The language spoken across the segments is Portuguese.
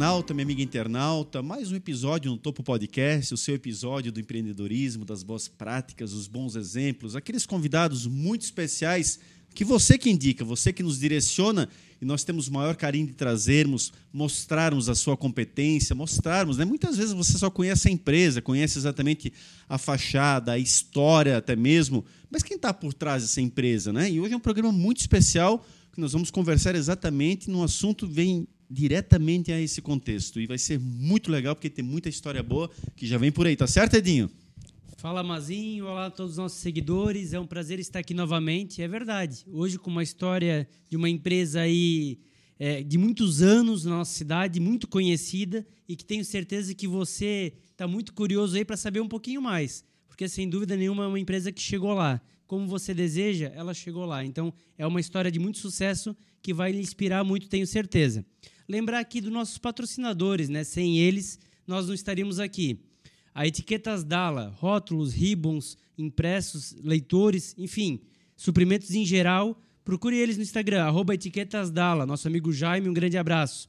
internauta, minha amiga internauta, mais um episódio no Topo Podcast, o seu episódio do empreendedorismo, das boas práticas, os bons exemplos, aqueles convidados muito especiais que você que indica, você que nos direciona, e nós temos o maior carinho de trazermos, mostrarmos a sua competência, mostrarmos, né? Muitas vezes você só conhece a empresa, conhece exatamente a fachada, a história até mesmo, mas quem está por trás dessa empresa, né? E hoje é um programa muito especial que nós vamos conversar exatamente num assunto que vem diretamente a esse contexto. E vai ser muito legal, porque tem muita história boa que já vem por aí. Tá certo, Edinho? Fala, Mazinho. Olá a todos os nossos seguidores. É um prazer estar aqui novamente. É verdade. Hoje com uma história de uma empresa aí de muitos anos na nossa cidade, muito conhecida, e que tenho certeza que você está muito curioso aí para saber um pouquinho mais. Porque, sem dúvida nenhuma, é uma empresa que chegou lá. Como você deseja, ela chegou lá. Então, é uma história de muito sucesso que vai lhe inspirar muito, tenho certeza. Lembrar aqui dos nossos patrocinadores, né? Sem eles, nós não estaríamos aqui. A Etiquetas Dalla, rótulos, ribbons, impressos, leitores, enfim, suprimentos em geral. Procure eles no Instagram, @etiquetasdalla. Nosso amigo Jaime, um grande abraço.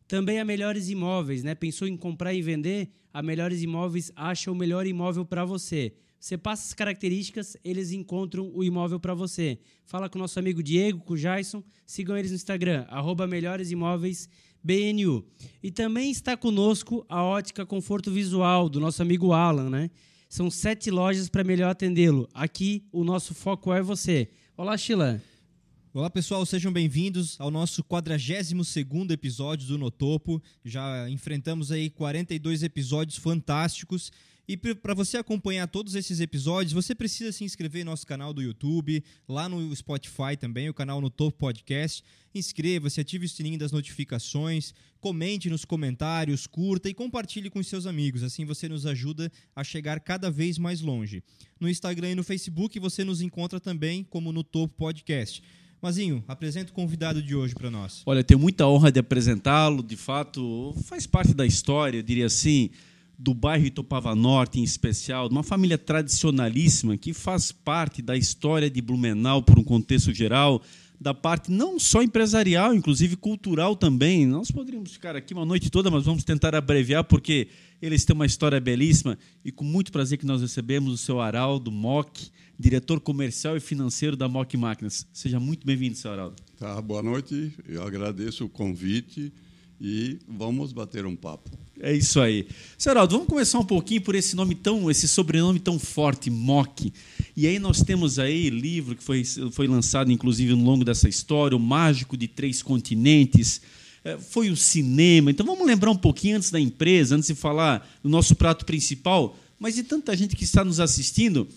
Também a Melhores Imóveis, né? Pensou em comprar e vender? A Melhores Imóveis acha o melhor imóvel para você. Você passa as características, eles encontram o imóvel para você. Fala com o nosso amigo Diego, com o Jason. Sigam eles no Instagram, @melhoresimóveisbnu. E também está conosco a Ótica Conforto Visual, do nosso amigo Alan, né? São 7 lojas para melhor atendê-lo. Aqui, o nosso foco é você. Olá, Sheila. Olá, pessoal, sejam bem-vindos ao nosso 42º episódio do No Topo. Já enfrentamos aí 42 episódios fantásticos. E para você acompanhar todos esses episódios, você precisa se inscrever no nosso canal do YouTube, lá no Spotify também, o canal No Topo Podcast. Inscreva-se, ative o sininho das notificações, comente nos comentários, curta e compartilhe com os seus amigos. Assim você nos ajuda a chegar cada vez mais longe. No Instagram e no Facebook você nos encontra também como No Topo Podcast. Mazinho, apresenta o convidado de hoje para nós. Olha, tenho muita honra de apresentá-lo, de fato, faz parte da história, eu diria assim, do bairro Itopava Norte, em especial, de uma família tradicionalíssima que faz parte da história de Blumenau por um contexto geral, da parte não só empresarial, inclusive cultural também. Nós poderíamos ficar aqui uma noite toda, mas vamos tentar abreviar, porque eles têm uma história belíssima, e com muito prazer que nós recebemos o seu Araldo Mock, diretor comercial e financeiro da Mock Máquinas. Seja muito bem-vindo, seu Araldo. Tá, boa noite, eu agradeço o convite e vamos bater um papo. É isso aí. Seu Araldo, vamos começar um pouquinho por esse sobrenome tão forte, Mock. E aí nós temos aí livro que foi lançado, inclusive, no longo dessa história, O Mágico de Três Continentes, foi o cinema. Então vamos lembrar um pouquinho antes da empresa, antes de falar do nosso prato principal, mas de tanta gente que está nos assistindo,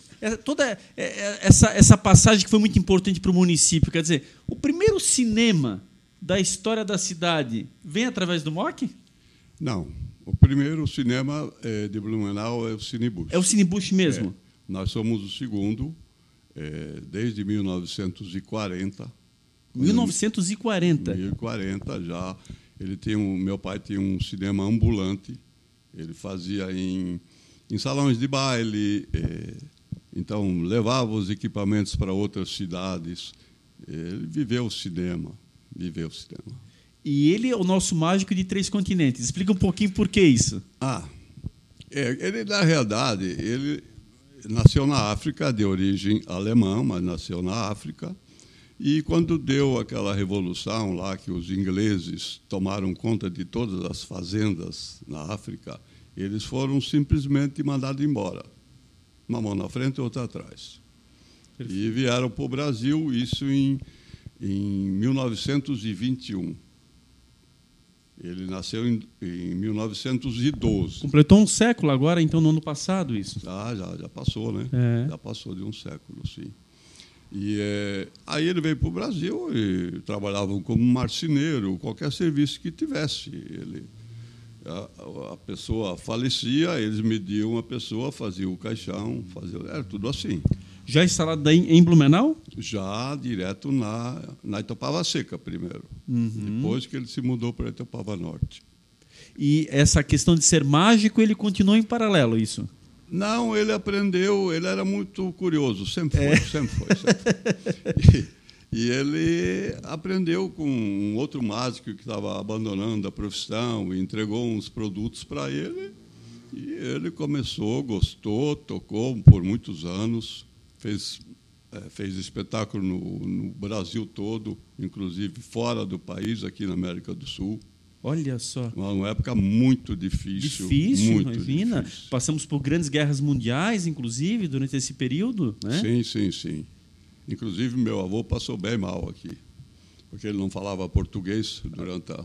toda essa passagem que foi muito importante para o município. Quer dizer, o primeiro cinema da história da cidade vem através do Mock? Não. O primeiro cinema de Blumenau é o Cinebusch. É o Cinebusch mesmo? Nós somos o segundo, desde 1940. 1940? 1940 já. Meu pai tinha um cinema ambulante. Ele fazia em salões de baile, então levava os equipamentos para outras cidades. Ele viveu o cinema. E ele é o nosso mágico de três continentes. Explica um pouquinho por que isso. Ele, na realidade, ele nasceu na África, de origem alemã, mas nasceu na África. E quando deu aquela revolução lá, que os ingleses tomaram conta de todas as fazendas na África, eles foram simplesmente mandados embora. Uma mão na frente e outra atrás. Perfeito. E vieram para o Brasil, isso em 1921. Ele nasceu em 1912. Completou um século agora, então, no ano passado, isso? Já passou, né? Já passou de um século, sim. E aí ele veio para o Brasil e trabalhava como marceneiro, qualquer serviço que tivesse. A pessoa falecia, eles mediam a pessoa, faziam o caixão, era tudo assim. Já instalado em Blumenau? Já direto na Itopava Seca primeiro. Depois que ele se mudou para Itopava Norte. E essa questão de ser mágico, ele continuou em paralelo, isso? Não, ele aprendeu, ele era muito curioso, sempre foi. E ele aprendeu com um outro mágico que estava abandonando a profissão e entregou uns produtos para ele. E ele começou, gostou, tocou por muitos anos, fez espetáculo no Brasil todo, inclusive fora do país, aqui na América do Sul. Olha só. Uma época muito difícil. Difícil, muito imagina. difícil. Passamos por grandes guerras mundiais, inclusive, durante esse período, né? Sim. Inclusive, meu avô passou bem mal aqui, porque ele não falava português durante a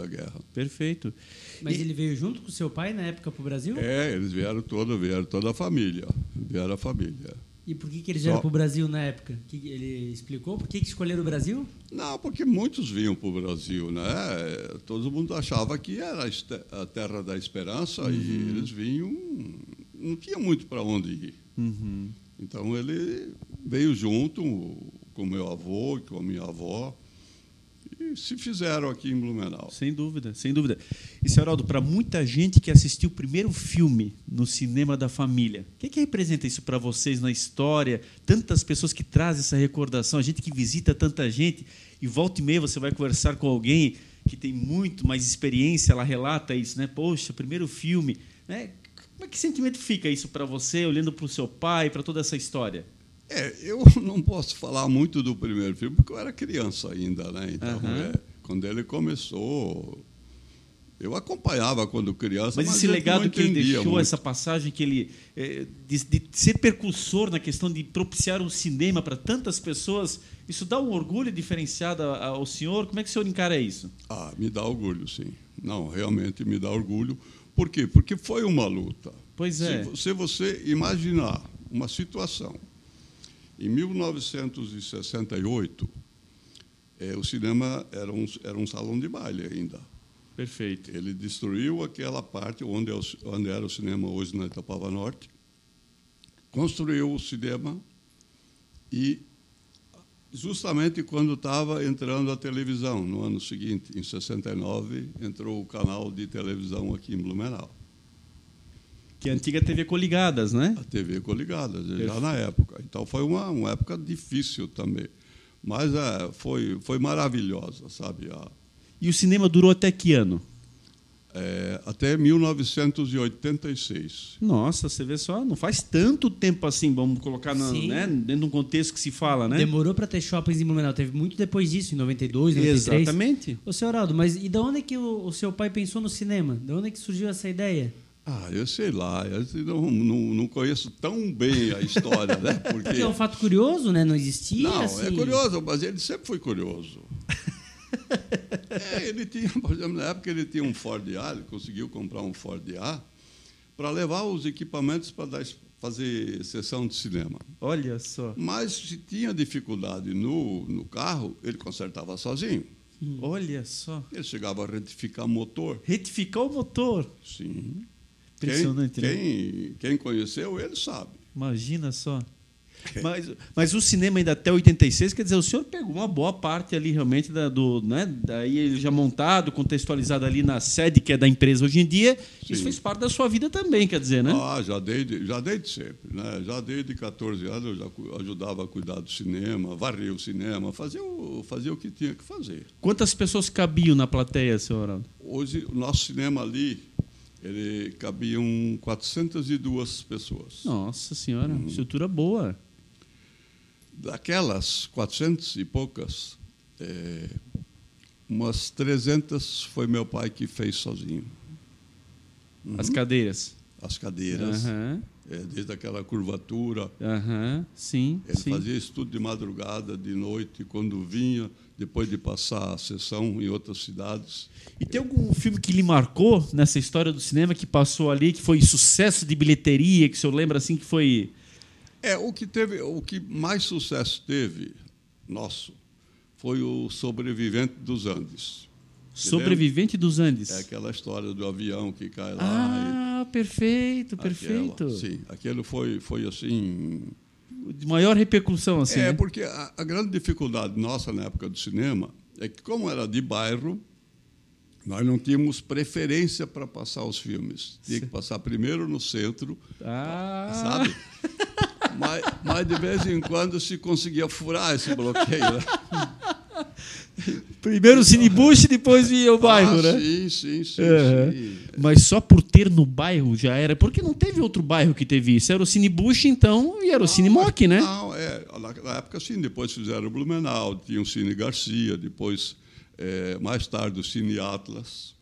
guerra. Perfeito. Mas ele veio junto com o seu pai na época para o Brasil? Eles vieram toda a família. Vieram a família. E por que eles vieram para o Brasil na época? Ele explicou por que escolheram o Brasil? Não, porque muitos vinham para o Brasil, né? Todo mundo achava que era a terra da esperança e eles vinham, não tinha muito para onde ir. Uhum. Então ele veio junto com meu avô e com a minha avó e se fizeram aqui em Blumenau. Sem dúvida, sem dúvida. E, Sr. Haroldo, para muita gente que assistiu o primeiro filme no cinema da família, o que representa isso para vocês na história? Tantas pessoas que trazem essa recordação, a gente que visita tanta gente, e volta e meia você vai conversar com alguém que tem muito mais experiência, ela relata isso, né? Poxa, primeiro filme, né? Como é que sentimento fica isso para você, olhando para o seu pai, para toda essa história? Eu não posso falar muito do primeiro filme, porque eu era criança ainda, né? Então, quando ele começou, eu acompanhava quando criança, mas esse legado que ele deixou, muito. essa passagem que ele de ser precursor na questão de propiciar o cinema para tantas pessoas, isso dá um orgulho diferenciado ao senhor? Como é que o senhor encara isso? Me dá orgulho, sim. Não, realmente me dá orgulho. Por quê? Porque foi uma luta. Pois é. Se você imaginar uma situação, em 1968, o cinema era um salão de baile ainda. Perfeito. Ele destruiu aquela parte onde era o cinema hoje na Itapava Norte, construiu o cinema e, justamente quando estava entrando a televisão, no ano seguinte, em 69, entrou o canal de televisão aqui em Blumenau. Que é a antiga TV Coligadas, né? A TV Coligadas, já na época. Então, foi uma época difícil também. Mas foi maravilhosa, sabe? E o cinema durou até que ano? Até 1986. Nossa, você vê só, não faz tanto tempo assim, vamos colocar né, dentro de um contexto que se fala, né? Demorou para ter shoppings em Blumenau, teve muito depois disso, em 92, 93. Exatamente. Ô, senhor Haroldo, mas e de onde é que o seu pai pensou no cinema? De onde é que surgiu essa ideia? Eu sei lá, eu não conheço tão bem a história, né? Porque é um fato curioso, né? Não existia. Não, assim... é curioso, mas ele sempre foi curioso. Ele tinha, por exemplo, na época ele tinha um Ford A, ele conseguiu comprar um Ford A para levar os equipamentos para fazer sessão de cinema. Olha só. Mas se tinha dificuldade no carro, ele consertava sozinho. Olha só. Ele chegava a retificar motor. Retificar o motor? Sim. Impressionante, né? Quem conheceu, ele sabe. Imagina só. Mas o cinema ainda até 86, quer dizer, o senhor pegou uma boa parte ali realmente né, daí ele já montado, contextualizado ali na sede que é da empresa hoje em dia. Sim. Isso fez parte da sua vida também, quer dizer, né? Já desde sempre, né? Já desde 14 anos eu já ajudava a cuidar do cinema, varrer o cinema, fazer o que tinha que fazer. Quantas pessoas cabiam na plateia, senhor Haroldo? Hoje o nosso cinema ali cabiam 402 pessoas. Nossa senhora, estrutura boa. Daquelas 400 e poucas, umas 300 foi meu pai que fez sozinho. As cadeiras? As cadeiras, desde aquela curvatura. Sim. Ele fazia isso tudo de madrugada, de noite, quando vinha, depois de passar a sessão em outras cidades. E tem algum filme que lhe marcou nessa história do cinema, que passou ali, que foi sucesso de bilheteria, que o senhor lembra assim que foi... O que mais sucesso teve, nosso, foi o Sobrevivente dos Andes. Sobrevivente dos Andes. É aquela história do avião que cai lá. Perfeito. Sim, aquele foi assim... De maior repercussão, assim, né? Porque a grande dificuldade nossa na época do cinema é que, como era de bairro, nós não tínhamos preferência para passar os filmes. Tinha que passar primeiro no centro, sabe? Mas de vez em quando se conseguia furar esse bloqueio. Né? Primeiro o Cine Bush, depois vinha o bairro, né? Sim. Mas só por ter no bairro já era. Porque não teve outro bairro que teve isso. Era o Cine Bush, então, e era o Cine Mock, né? Não, na época sim. Depois fizeram o Blumenau, tinha o Cine Garcia, depois, mais tarde, o Cine Atlas.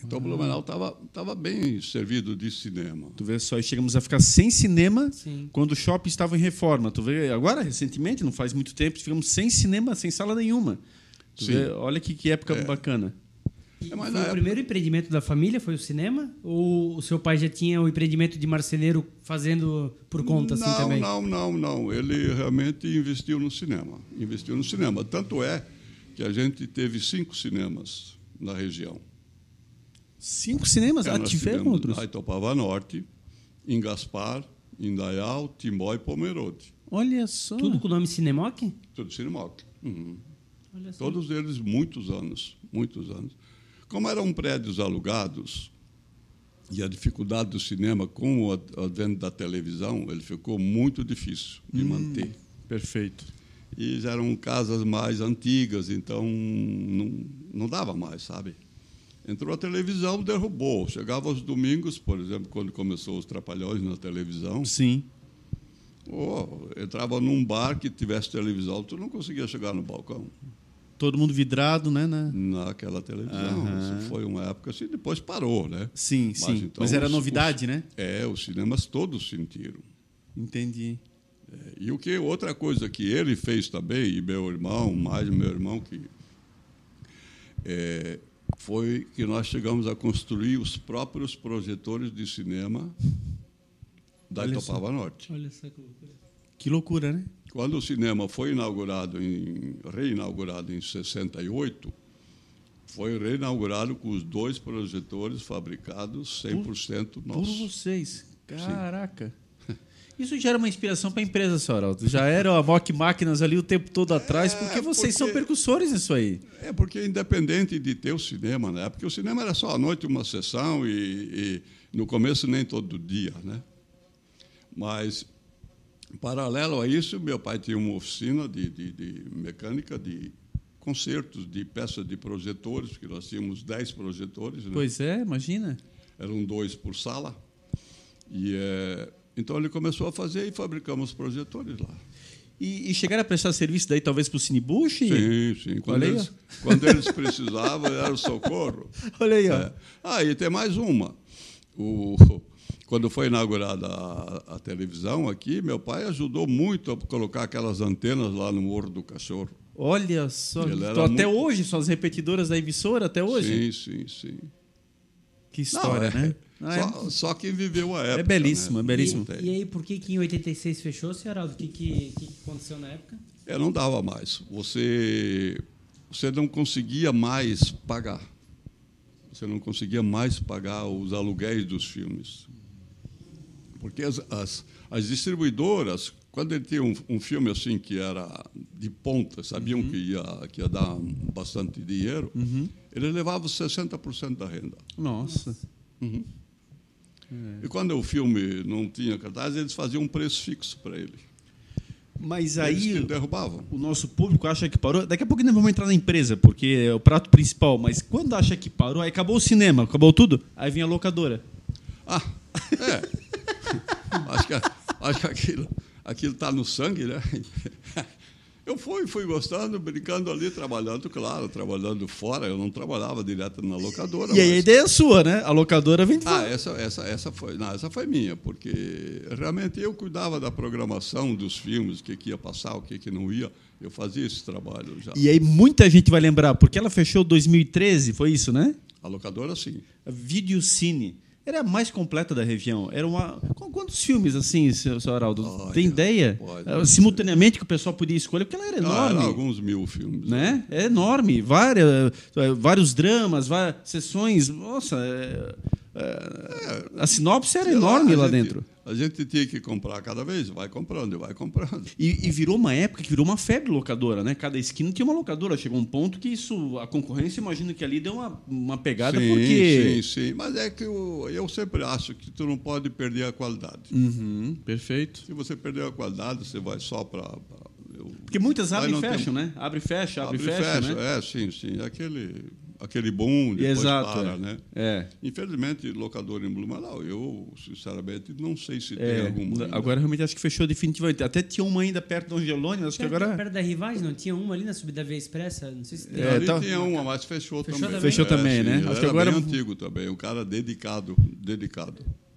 Então o Blumenau estava bem servido de cinema. Tu vê só, e chegamos a ficar sem cinema Sim. quando o shopping estava em reforma. Tu vê, agora, recentemente, não faz muito tempo, ficamos sem cinema, sem sala nenhuma. Tu vê, olha que época bacana. Foi o primeiro empreendimento da família, foi o cinema? Ou o seu pai já tinha o empreendimento de marceneiro fazendo por conta assim também? Não. Ele realmente investiu no cinema. Tanto é que a gente teve 5 cinemas na região. 5 cinemas? Tiveram outros? Na Itopava Norte, em Gaspar, Indaial, Timbó e Pomerode. Olha só. Tudo com o nome Cinemoc? Tudo Cinemoc. Uhum. Olha só. Todos eles muitos anos. Como eram prédios alugados, e a dificuldade do cinema com o advento da televisão, ele ficou muito difícil de manter. Perfeito. E já eram casas mais antigas, então não dava mais, sabe? Entrou a televisão, derrubou. Chegava aos domingos, por exemplo, quando começou os Trapalhões na televisão. Sim. Entrava num bar que tivesse televisão, tu não conseguia chegar no balcão. Todo mundo vidrado, né? Naquela televisão. Isso foi uma época assim, depois parou, né? Sim. Então, mas era novidade, né? Os cinemas todos sentiram. Entendi. E outra coisa que ele fez também, e meu irmão, que foi que nós chegamos a construir os próprios projetores de cinema da Itopava Norte. Olha só que loucura. Que loucura, né? Quando o cinema foi reinaugurado em 68, foi reinaugurado com os 2 projetores fabricados 100% nossos. Por vocês. Caraca. Isso já era uma inspiração para a empresa, senhor Araldo. Já era a Mock Máquinas ali o tempo todo atrás, porque vocês são percussores nisso aí. Porque independente de ter o cinema, né? Porque o cinema era só à noite uma sessão e no começo nem todo dia, né? Mas, paralelo a isso, meu pai tinha uma oficina de mecânica, de concertos, de peças de projetores, porque nós tínhamos 10 projetores. Né? Pois é, imagina. Eram 2 por sala. Então ele começou a fazer e fabricamos projetores lá. E chegaram a prestar serviço daí talvez para o Cine Bush? Sim. Quando eles precisavam, era o socorro. Olha aí, ó. E tem mais uma. Quando foi inaugurada a televisão aqui, meu pai ajudou muito a colocar aquelas antenas lá no Morro do Cachorro. Olha só. Então, até hoje, são as repetidoras da emissora, até hoje? Sim. Que história, né? Só quem viveu a época. É belíssimo, né? é belíssimo. E aí, por que em 86 fechou, senhor Araldo? O que aconteceu na época? Não dava mais. Você não conseguia mais pagar. Você não conseguia mais pagar os aluguéis dos filmes. Porque as distribuidoras, quando ele tinha um filme assim que era de ponta, sabiam que ia dar bastante dinheiro, eles levavam 60% da renda. Nossa. E quando o filme não tinha cartaz, eles faziam um preço fixo para ele. Mas Eles aí que derrubavam. o nosso público acha que parou. Daqui a pouco nós vamos entrar na empresa, porque é o prato principal. Mas quando acha que parou, aí acabou o cinema, acabou tudo, aí vinha a locadora. Acho que aquilo está no sangue, né? Eu fui gostando, brincando ali, trabalhando fora. Eu não trabalhava direto na locadora. E aí a ideia é sua, né? A locadora vem de fora. Essa foi minha, porque realmente eu cuidava da programação dos filmes, o que ia passar, o que não ia. Eu fazia esse trabalho já. E aí muita gente vai lembrar, porque ela fechou em 2013, foi isso, né? A locadora, sim. A Videocine. Era a mais completa da região. Quantos filmes, assim, senhor Araldo? Tem ideia? Simultaneamente que o pessoal podia escolher, porque ela era enorme. Era alguns 1000 filmes. Né? É enorme. Vários dramas, várias sessões. Nossa, A sinopse era enorme lá dentro. A gente tinha que comprar cada vez, vai comprando. E virou uma época que virou uma febre locadora, né? Cada esquina tinha uma locadora. Chegou um ponto que a concorrência, imagino que ali deu uma pegada, porque... Sim. Mas é que eu sempre acho que tu não pode perder a qualidade. Perfeito. Se você perder a qualidade, você vai só para... Porque muitas abrem e fecham, né? Abre e fecha, né? Sim. Aquele boom, depois para, né? Infelizmente, locador em Blumenau, eu, sinceramente, não sei se tem alguma ainda. Agora, realmente, acho que fechou definitivamente. Até tinha uma ainda perto do Angelone, acho que agora... Perto da Rivagem, não tinha uma ali na subida Via Expressa? Não sei se tem. Ali tinha uma, mas fechou também. Fechou também, né? Acho que agora bem antigo também, um cara dedicado.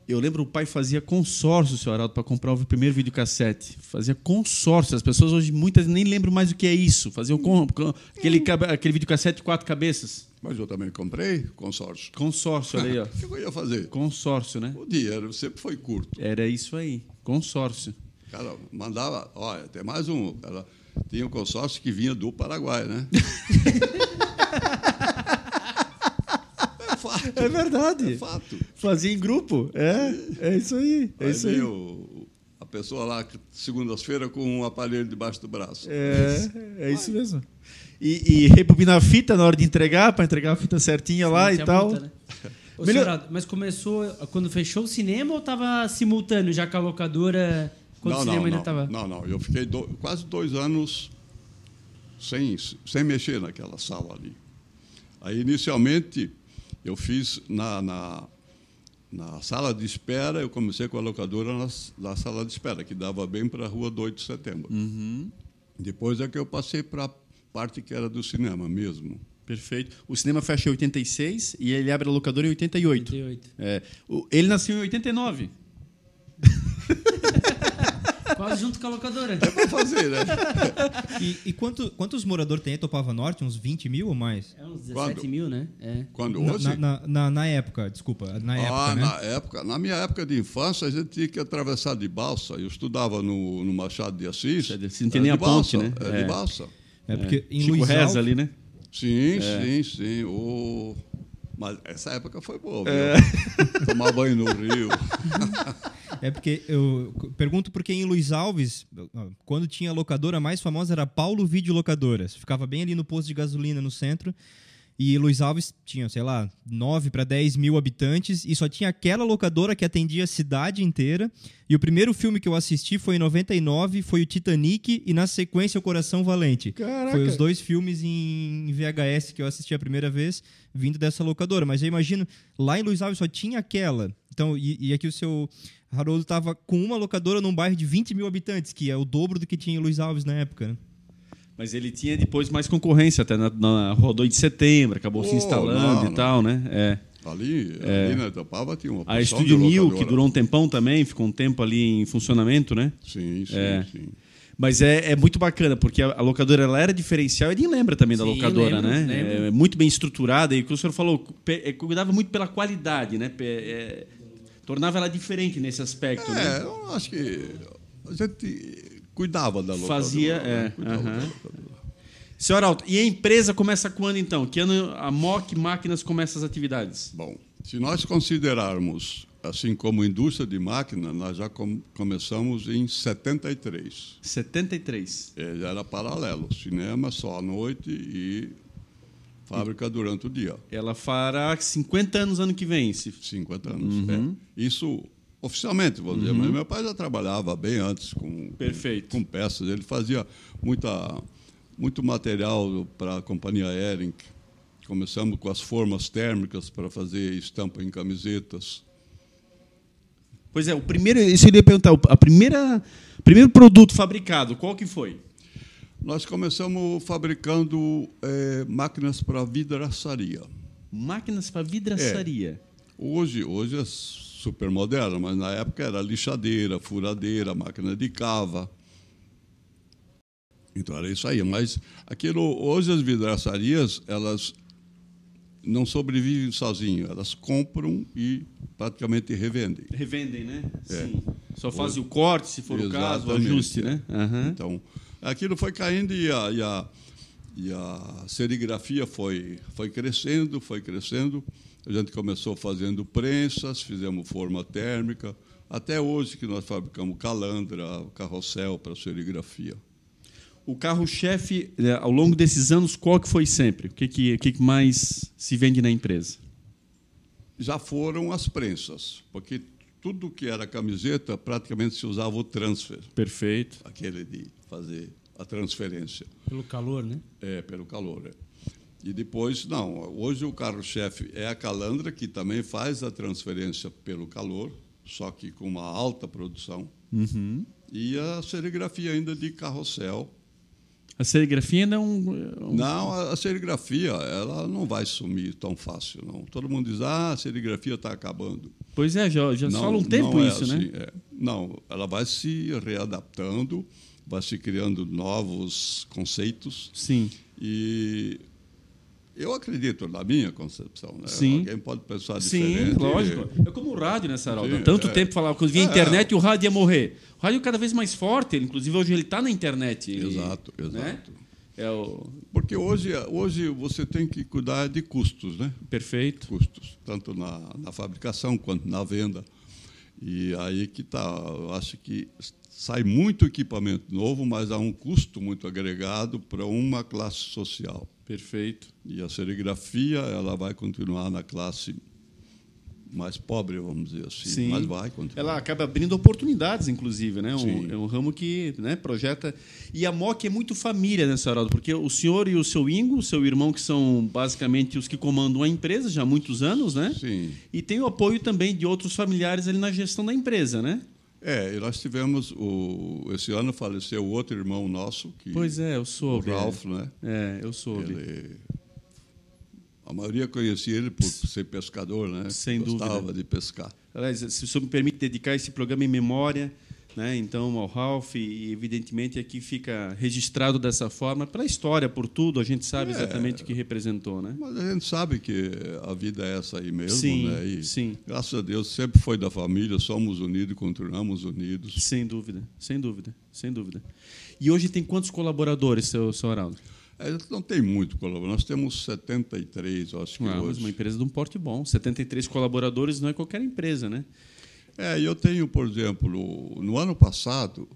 Eu lembro o pai fazia consórcio, senhor Araldo, para comprar o primeiro videocassete. Fazia consórcio. As pessoas hoje, muitas, nem lembram mais o que é isso. Faziam aquele videocassete de 4 cabeças. Mas eu também comprei consórcio. Consórcio, olha aí, ó. O que eu ia fazer? Consórcio, né? O dinheiro sempre foi curto. Era isso aí, consórcio. O cara mandava, olha, tem mais um. Cara, tinha um consórcio que vinha do Paraguai, né? É verdade. É fato. Fazia em grupo. É isso aí. É isso aí. A pessoa lá, segundas-feiras, com um aparelho debaixo do braço. É isso mesmo. E rebobinar a fita na hora de entregar, para entregar a fita certinha lá e tal. Multa, né? Senhor, mas começou quando fechou o cinema ou estava simultâneo, já com a locadora, quando o cinema ainda estava? Não. Eu fiquei quase 2 anos sem mexer naquela sala ali. Aí, inicialmente, eu fiz na sala de espera, eu comecei com a locadora na sala de espera, que dava bem para a rua do 8 de setembro. Depois é que eu passei para a parte que era do cinema mesmo. Perfeito. O cinema fecha em 86 e ele abre a locadora em 88. Ele nasceu em 89. Quase junto com a locadora. É para fazer, né? E quantos moradores tem aí, Topava Norte? Uns 20 mil ou mais? Uns 17 mil, né? Quando hoje? Na época, desculpa. Na época, na minha época de infância, a gente tinha que atravessar de balsa. Eu estudava no Machado de Assis. Não tem nem a ponte, né? De balsa. Porque em Chico Luiz Reza Alves, ali, né? Sim. Mas essa época foi boa, viu? Tomar banho no rio. É porque eu pergunto porque em Luiz Alves, quando tinha a locadora, a mais famosa era Paulo Videolocadoras. Ficava bem ali no posto de gasolina no centro. E Luiz Alves tinha, sei lá, 9 para 10 mil habitantes e só tinha aquela locadora que atendia a cidade inteira. E o primeiro filme que eu assisti foi em 99, foi o Titanic e na sequência o Coração Valente. Caraca. Foi os 2 filmes em VHS que eu assisti a primeira vez vindo dessa locadora. Mas eu imagino, lá em Luiz Alves só tinha aquela. Então, e aqui o seu Haroldo estava com uma locadora num bairro de 20 mil habitantes, que é o dobro do que tinha em Luiz Alves na época, né? Mas ele tinha depois mais concorrência, até na Rua 2 de Setembro, acabou se instalando e tal, né? Ali na Itapava tinha uma porção a Estúdio de Mil, locadora. que durou um tempão também, ficou um tempo ali em funcionamento, né? Sim. Mas é muito bacana, porque a locadora ela era diferencial, e nem lembra também da locadora, né? Lembro. É muito bem estruturada, e o que o senhor falou, cuidava muito pela qualidade, né? Tornava ela diferente nesse aspecto, né? Eu acho que a gente cuidava da locadora. Fazia, Senhor Araldo, e a empresa começa quando, então? Que ano a MOC Máquinas começa as atividades? Bom, se nós considerarmos, assim como indústria de máquina, nós já começamos em 73. 73. Já era paralelo, cinema só à noite e fábrica durante o dia. Ela fará 50 anos ano que vem. 50 anos, Isso... Oficialmente, vou dizer, mas meu pai já trabalhava bem antes com peças. Ele fazia muito material para a companhia Hering. Começamos com as formas térmicas para fazer estampa em camisetas. Pois é, isso eu ia perguntar, primeiro produto fabricado, qual que foi? Nós começamos fabricando máquinas para vidraçaria. Máquinas para vidraçaria. Hoje é super moderna, mas na época era lixadeira, furadeira, máquina de cava. Então era isso aí. Mas hoje as vidraçarias, elas não sobrevivem sozinhas. Elas compram e praticamente revendem. Revendem, né? Sim. Só fazem o corte, se for o caso, o ajuste, né? Então, aquilo foi caindo e a serigrafia foi crescendo. A gente começou fazendo prensas, fizemos forma térmica, até hoje que nós fabricamos calandra, carrossel para serigrafia. O carro-chefe, ao longo desses anos, qual que foi sempre? O que mais se vende na empresa? Já foram as prensas, porque tudo que era camiseta praticamente se usava o transfer. Perfeito. Aquele de fazer a transferência. Pelo calor, né? Pelo calor. E depois, não, hoje o carro-chefe é a calandra, que também faz a transferência pelo calor, só que com uma alta produção. Uhum. E a serigrafia ainda de carrossel. A serigrafia ainda é Não, a serigrafia ela não vai sumir tão fácil, não. Todo mundo diz, a serigrafia está acabando. Pois é, já não, fala um tempo não isso, assim, né? Não, ela vai se readaptando, vai se criando novos conceitos. Sim. E eu acredito na minha concepção, né? Sim. Alguém pode pensar diferente. Sim, lógico. É como o rádio, né, Saraldo? Sim, Tanto tempo falava que via internet e o rádio ia morrer. O rádio é cada vez mais forte, inclusive hoje ele está na internet. Exato. Né? Porque hoje você tem que cuidar de custos, né? Perfeito. Custos, tanto na fabricação quanto na venda. E aí que está. Eu acho que sai muito equipamento novo, mas há um custo muito agregado para uma classe social. Perfeito. E a serigrafia ela vai continuar na classe mais pobre, vamos dizer assim. Sim. Mas vai continuar. Ela acaba abrindo oportunidades, inclusive, né? Sim. É um ramo que, né, projeta. E a MOC é muito família, né, Saraldo? Porque o senhor e o seu Ingo, seu irmão, que são basicamente os que comandam a empresa já há muitos anos, né? Sim. E tem o apoio também de outros familiares ali na gestão da empresa, né? E nós tivemos esse ano faleceu outro irmão nosso que Pois é, eu soube. o Ralph, né? Eu soube. A maioria conhecia ele por ser pescador, né? Sem Gostava dúvida de pescar. Aliás, se o senhor me permite dedicar esse programa em memória, né, então, ao Ralph, e evidentemente aqui fica registrado dessa forma, pela história, por tudo, a gente sabe exatamente o que representou, né? Mas a gente sabe que a vida é essa aí mesmo, Sim, né? E, sim. graças a Deus, sempre foi da família, somos unidos e continuamos unidos. Sem dúvida, sem dúvida, sem dúvida. E hoje tem quantos colaboradores, seu Araldo? Não tem muito colaborador, nós temos 73, eu acho que Mas hoje. uma empresa de um porte bom, 73 colaboradores não é qualquer empresa, né? E eu tenho, por exemplo, no ano passado,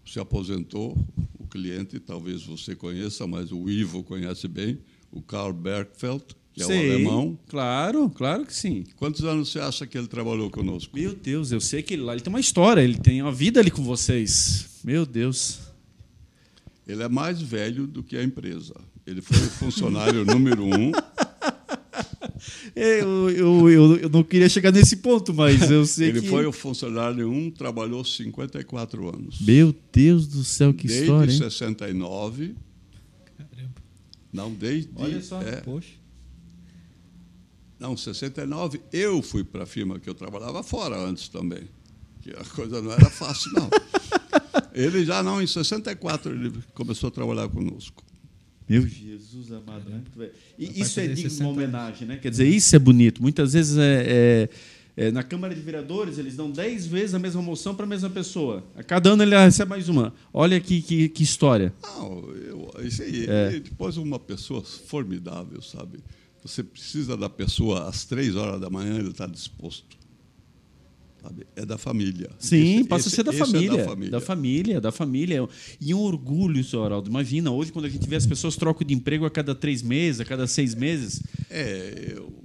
se aposentou o cliente, talvez você conheça, mas o Ivo conhece bem, o Karl Bergfeld, que é o alemão. Claro que sim. Quantos anos você acha que ele trabalhou conosco? Meu Deus, eu sei que ele tem uma história, ele tem uma vida ali com vocês. Meu Deus. Ele é mais velho do que a empresa. Ele foi o funcionário número 1. Eu não queria chegar nesse ponto, mas eu sei que... Ele foi o funcionário 1, trabalhou 54 anos. Meu Deus do céu, que história, hein? Desde 69. Caramba. Não, desde... Olha só. Poxa. Não, 69 eu fui para a firma que eu trabalhava fora antes também. Que a coisa não era fácil, não. Ele já não, em 64 ele começou a trabalhar conosco. Meu Jesus amado, né? E isso é digno de uma 60 homenagem, né? Quer dizer, isso é bonito. Muitas vezes na Câmara de Vereadores eles dão 10 vezes a mesma moção para a mesma pessoa. A cada ano ele recebe mais uma. Olha que história. Não, isso aí. E depois uma pessoa formidável, sabe? Você precisa da pessoa às 3 horas da manhã, ele está disposto. Sabe? É da família. Sim, passa a ser da família. É Da família. E um orgulho, senhor Araldo. Imagina, hoje, quando a gente vê as pessoas trocam de emprego a cada 3 meses, a cada 6 meses.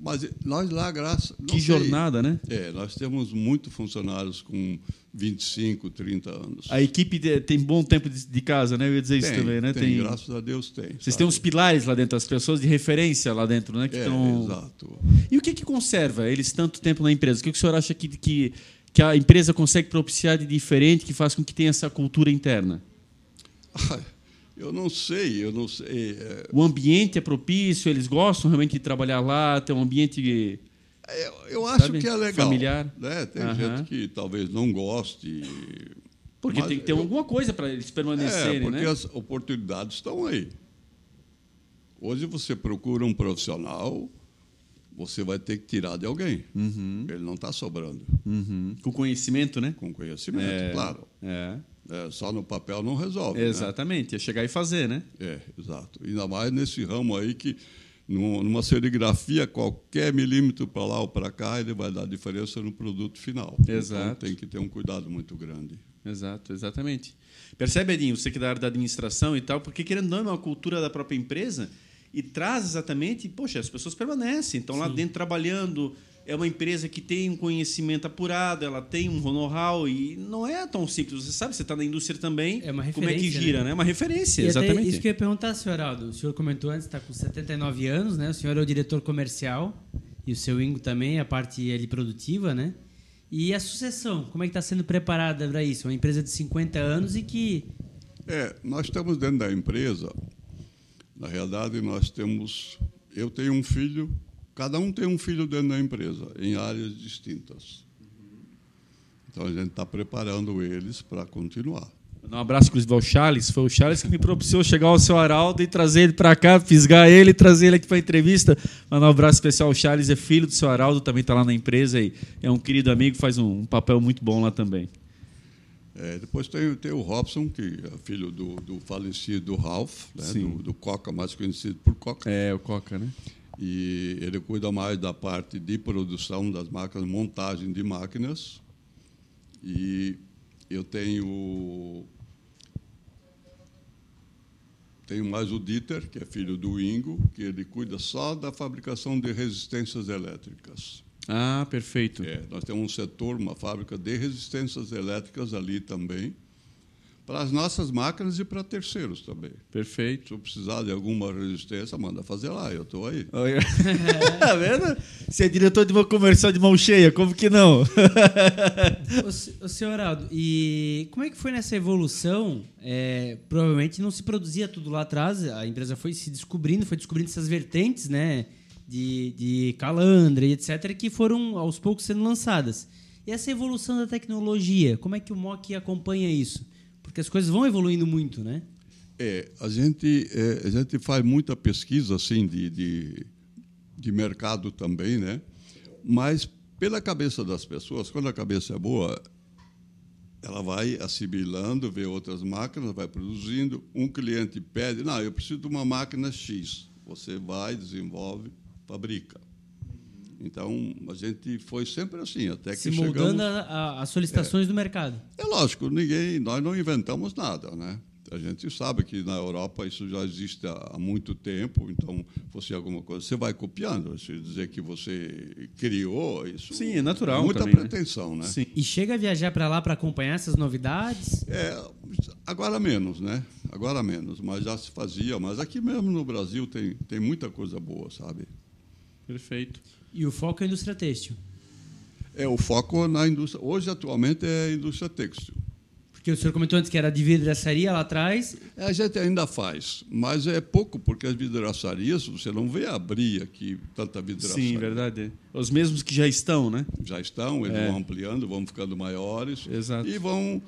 Mas nós lá, graças... Que jornada, né? Nós temos muitos funcionários com 25, 30 anos. A equipe tem bom tempo de casa, né? Eu ia dizer isso também, né? Tem, graças a Deus tem. Vocês têm uns pilares lá dentro, as pessoas de referência lá dentro, né? Exato. E o que conserva eles tanto tempo na empresa? O que o senhor acha que a empresa consegue propiciar de diferente, que faz com que tenha essa cultura interna? Eu não sei. O ambiente é propício, eles gostam realmente de trabalhar lá, tem um ambiente... Eu acho que é legal. Familiar. Né? Tem gente que talvez não goste. Porque tem que ter alguma coisa para eles permanecerem, porque né? as oportunidades estão aí. Hoje você procura um profissional, você vai ter que tirar de alguém. Uhum. Ele não está sobrando. Uhum. Com conhecimento, né? Com conhecimento, claro. Só no papel não resolve. Exatamente, é chegar e fazer, né? Exato. Ainda mais nesse ramo aí que Numa serigrafia, qualquer milímetro para lá ou para cá, ele vai dar diferença no produto final. Exato. Então, tem que ter um cuidado muito grande. Exato, exatamente. Percebe, Edinho, você que é da área da administração e tal, porque querendo ou não, é uma cultura da própria empresa e traz exatamente, poxa, as pessoas permanecem, estão lá dentro trabalhando, é uma empresa que tem um conhecimento apurado, ela tem um know-how e não é tão simples. Você sabe, você está na indústria também, é uma como é que gira, né? É uma referência, e exatamente. Isso que eu ia perguntar, senhor Aldo. O senhor comentou antes, está com 79 anos, né? O senhor é o diretor comercial e o seu Ingo também, a parte ali produtiva, né? E a sucessão, como é que está sendo preparada para isso? Uma empresa de 50 anos e que... Nós estamos dentro da empresa, na realidade, eu tenho um filho, cada um tem um filho dentro da empresa, em áreas distintas. Então, a gente está preparando eles para continuar. Dar um abraço, inclusive, ao Charles. Foi o Charles que me propiciou chegar ao seu Araldo e trazer ele para cá, fisgar ele e trazer ele aqui para a entrevista. Mandar um abraço especial ao Charles, é filho do seu Araldo, também está lá na empresa e é um querido amigo, faz um papel muito bom lá também. Depois tem o Robson, que é filho do falecido Ralph, né, do Coca, mais conhecido por Coca. O Coca, né? E ele cuida mais da parte de produção das máquinas, montagem de máquinas. E eu tenho mais o Dieter, que é filho do Ingo, que ele cuida só da fabricação de resistências elétricas. Ah, perfeito. Nós temos um setor, uma fábrica de resistências elétricas ali também, para as nossas máquinas e para terceiros também. Perfeito. Se eu precisar de alguma resistência, manda fazer lá, eu estou aí. Tá vendo? Você é diretor de uma comercial de mão cheia, como que não? O senhor Aldo, e como é que foi nessa evolução? Provavelmente não se produzia tudo lá atrás, a empresa foi descobrindo essas vertentes, né, de calandra e etc., que foram aos poucos sendo lançadas. E essa evolução da tecnologia, como é que o MOC acompanha isso? Porque as coisas vão evoluindo muito, né? A gente faz muita pesquisa assim, de mercado também, né? Mas, pela cabeça das pessoas, quando a cabeça é boa, ela vai assimilando, vê outras máquinas, vai produzindo. Um cliente pede, não, eu preciso de uma máquina X. Você vai, desenvolve, fabrica. Então, a gente foi sempre assim, até que se moldando às solicitações do mercado. É lógico, nós não inventamos nada, né? A gente sabe que na Europa isso já existe há muito tempo, então, você alguma coisa, você vai copiando. Se dizer que você criou isso... Sim, é natural. Muita também, pretensão, né? Sim. E chega a viajar para lá para acompanhar essas novidades? Agora menos, né? Agora menos, mas já se fazia. Mas aqui mesmo no Brasil tem muita coisa boa, sabe? Perfeito. E o foco é a indústria têxtil? O foco na indústria... Hoje, atualmente, é a indústria têxtil. Porque o senhor comentou antes que era de vidraçaria lá atrás. A gente ainda faz, mas é pouco, porque as vidraçarias, você não vê abrir aqui tanta vidraçaria. Sim, verdade. Os mesmos que já estão, né? Já estão, eles vão ampliando, vão ficando maiores. Exato. E vão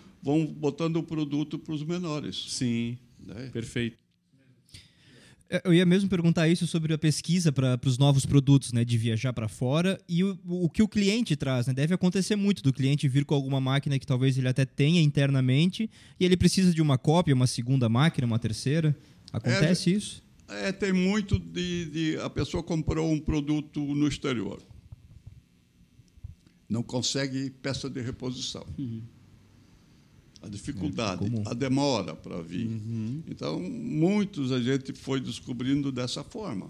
botando o produto para os menores. Sim, perfeito. Eu ia mesmo perguntar isso sobre a pesquisa para os novos produtos, né, de viajar para fora e o que o cliente traz, né? Deve acontecer muito do cliente vir com alguma máquina que talvez ele até tenha internamente e ele precisa de uma cópia, uma segunda máquina, uma terceira. Acontece isso? Tem muito a pessoa comprou um produto no exterior, não consegue peça de reposição. A dificuldade, a demora para vir. Então, muitos a gente foi descobrindo dessa forma,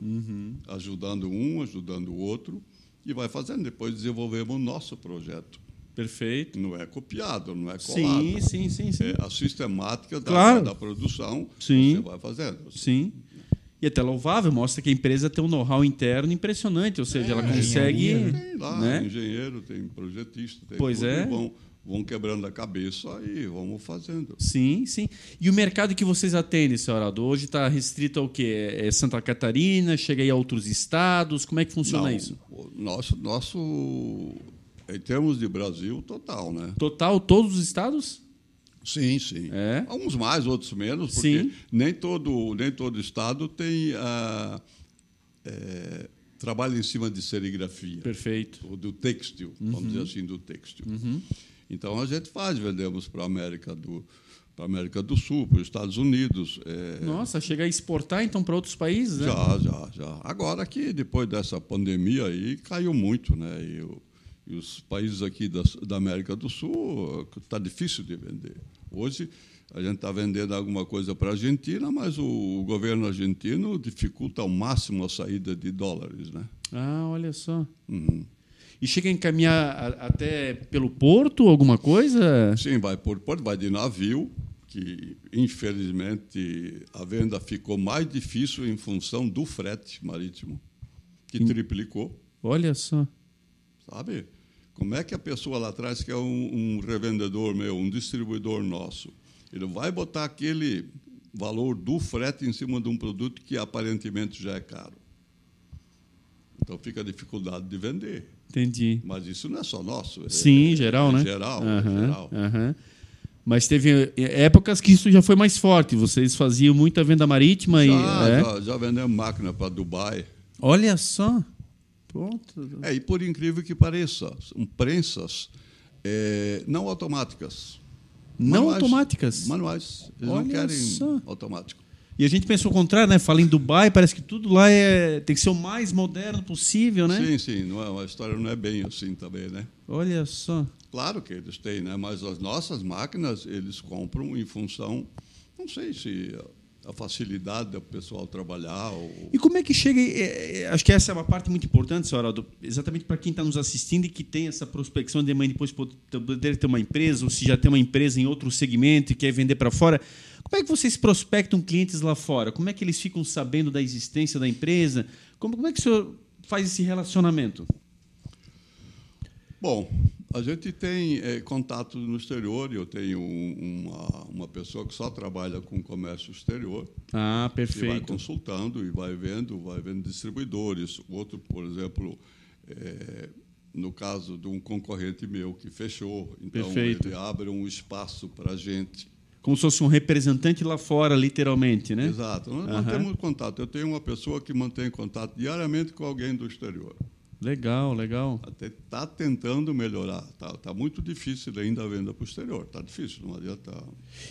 ajudando um, ajudando o outro, e vai fazendo. Depois desenvolvemos o nosso projeto. Perfeito. Não é copiado, não é colado. Sim. A sistemática da produção, sim. você vai fazendo. Sim. E até louvável, mostra que a empresa tem um know-how interno impressionante, ou seja, ela consegue... Tem lá, né? engenheiro, tem projetista, tem pois tudo, é. Vão quebrando a cabeça e vamos fazendo. Sim. E o mercado que vocês atendem, senhor Aldo, hoje está restrito ao quê? É Santa Catarina? Chega aí a outros estados? Como é que funciona isso? Nosso, em termos de Brasil, total, né? Total, todos os estados? Sim. Alguns mais, outros menos, porque nem todo estado tem trabalho em cima de serigrafia. Perfeito. Ou do têxtil, vamos dizer assim, do têxtil. Então, a gente vendemos para a América para a América do Sul, para os Estados Unidos. Nossa, chega a exportar então para outros países, né? Já. Agora que depois dessa pandemia aí caiu muito, né? E os países aqui da América do Sul está difícil de vender. Hoje a gente está vendendo alguma coisa para a Argentina, mas o governo argentino dificulta ao máximo a saída de dólares, né? Ah, olha só. Uhum. E chega a encaminhar até pelo porto alguma coisa? Sim, vai por porto, vai de navio, que infelizmente a venda ficou mais difícil em função do frete marítimo, que triplicou. Olha só. Sabe? Como é que a pessoa lá atrás, que é um revendedor meu, um distribuidor nosso, ele vai botar aquele valor do frete em cima de um produto que aparentemente já é caro? Então fica a dificuldade de vender. Entendi. Mas isso não é só nosso. Sim, geral, né? Geral, geral. Mas teve épocas que isso já foi mais forte. Vocês faziam muita venda marítima Já vendemos máquina para Dubai. Olha só. Pronto. E por incrível que pareça, são prensas não automáticas. Não automáticas? Manuais. Eles Olha não querem só. automático. E a gente pensou o contrário, né? Fala em Dubai, parece que tudo lá tem que ser o mais moderno possível, né? Sim. A história não é bem assim também, né? Olha só. Claro que eles têm, né? Mas as nossas máquinas, eles compram em função, não sei se a facilidade do pessoal trabalhar. E como é que chega? Acho que essa é uma parte muito importante, senhor Araldo, exatamente para quem está nos assistindo e que tem essa prospecção de amanhã depois poder ter uma empresa, ou se já tem uma empresa em outro segmento e quer vender para fora. Como é que vocês prospectam clientes lá fora? Como é que eles ficam sabendo da existência da empresa? Como é que o senhor faz esse relacionamento? Bom, a gente tem contato no exterior. Eu tenho uma pessoa que só trabalha com comércio exterior. Ah, Que vai perfeito. consultando e vai vendo distribuidores. Outro, por exemplo, no caso de um concorrente meu que fechou, então Perfeito. ele abre um espaço para a gente. Como se fosse um representante lá fora, literalmente, né? Exato. Nós mantemos contato. Eu tenho uma pessoa que mantém contato diariamente com alguém do exterior. Legal. Até está tentando melhorar. Tá muito difícil ainda a venda para o exterior. Está difícil, não adianta.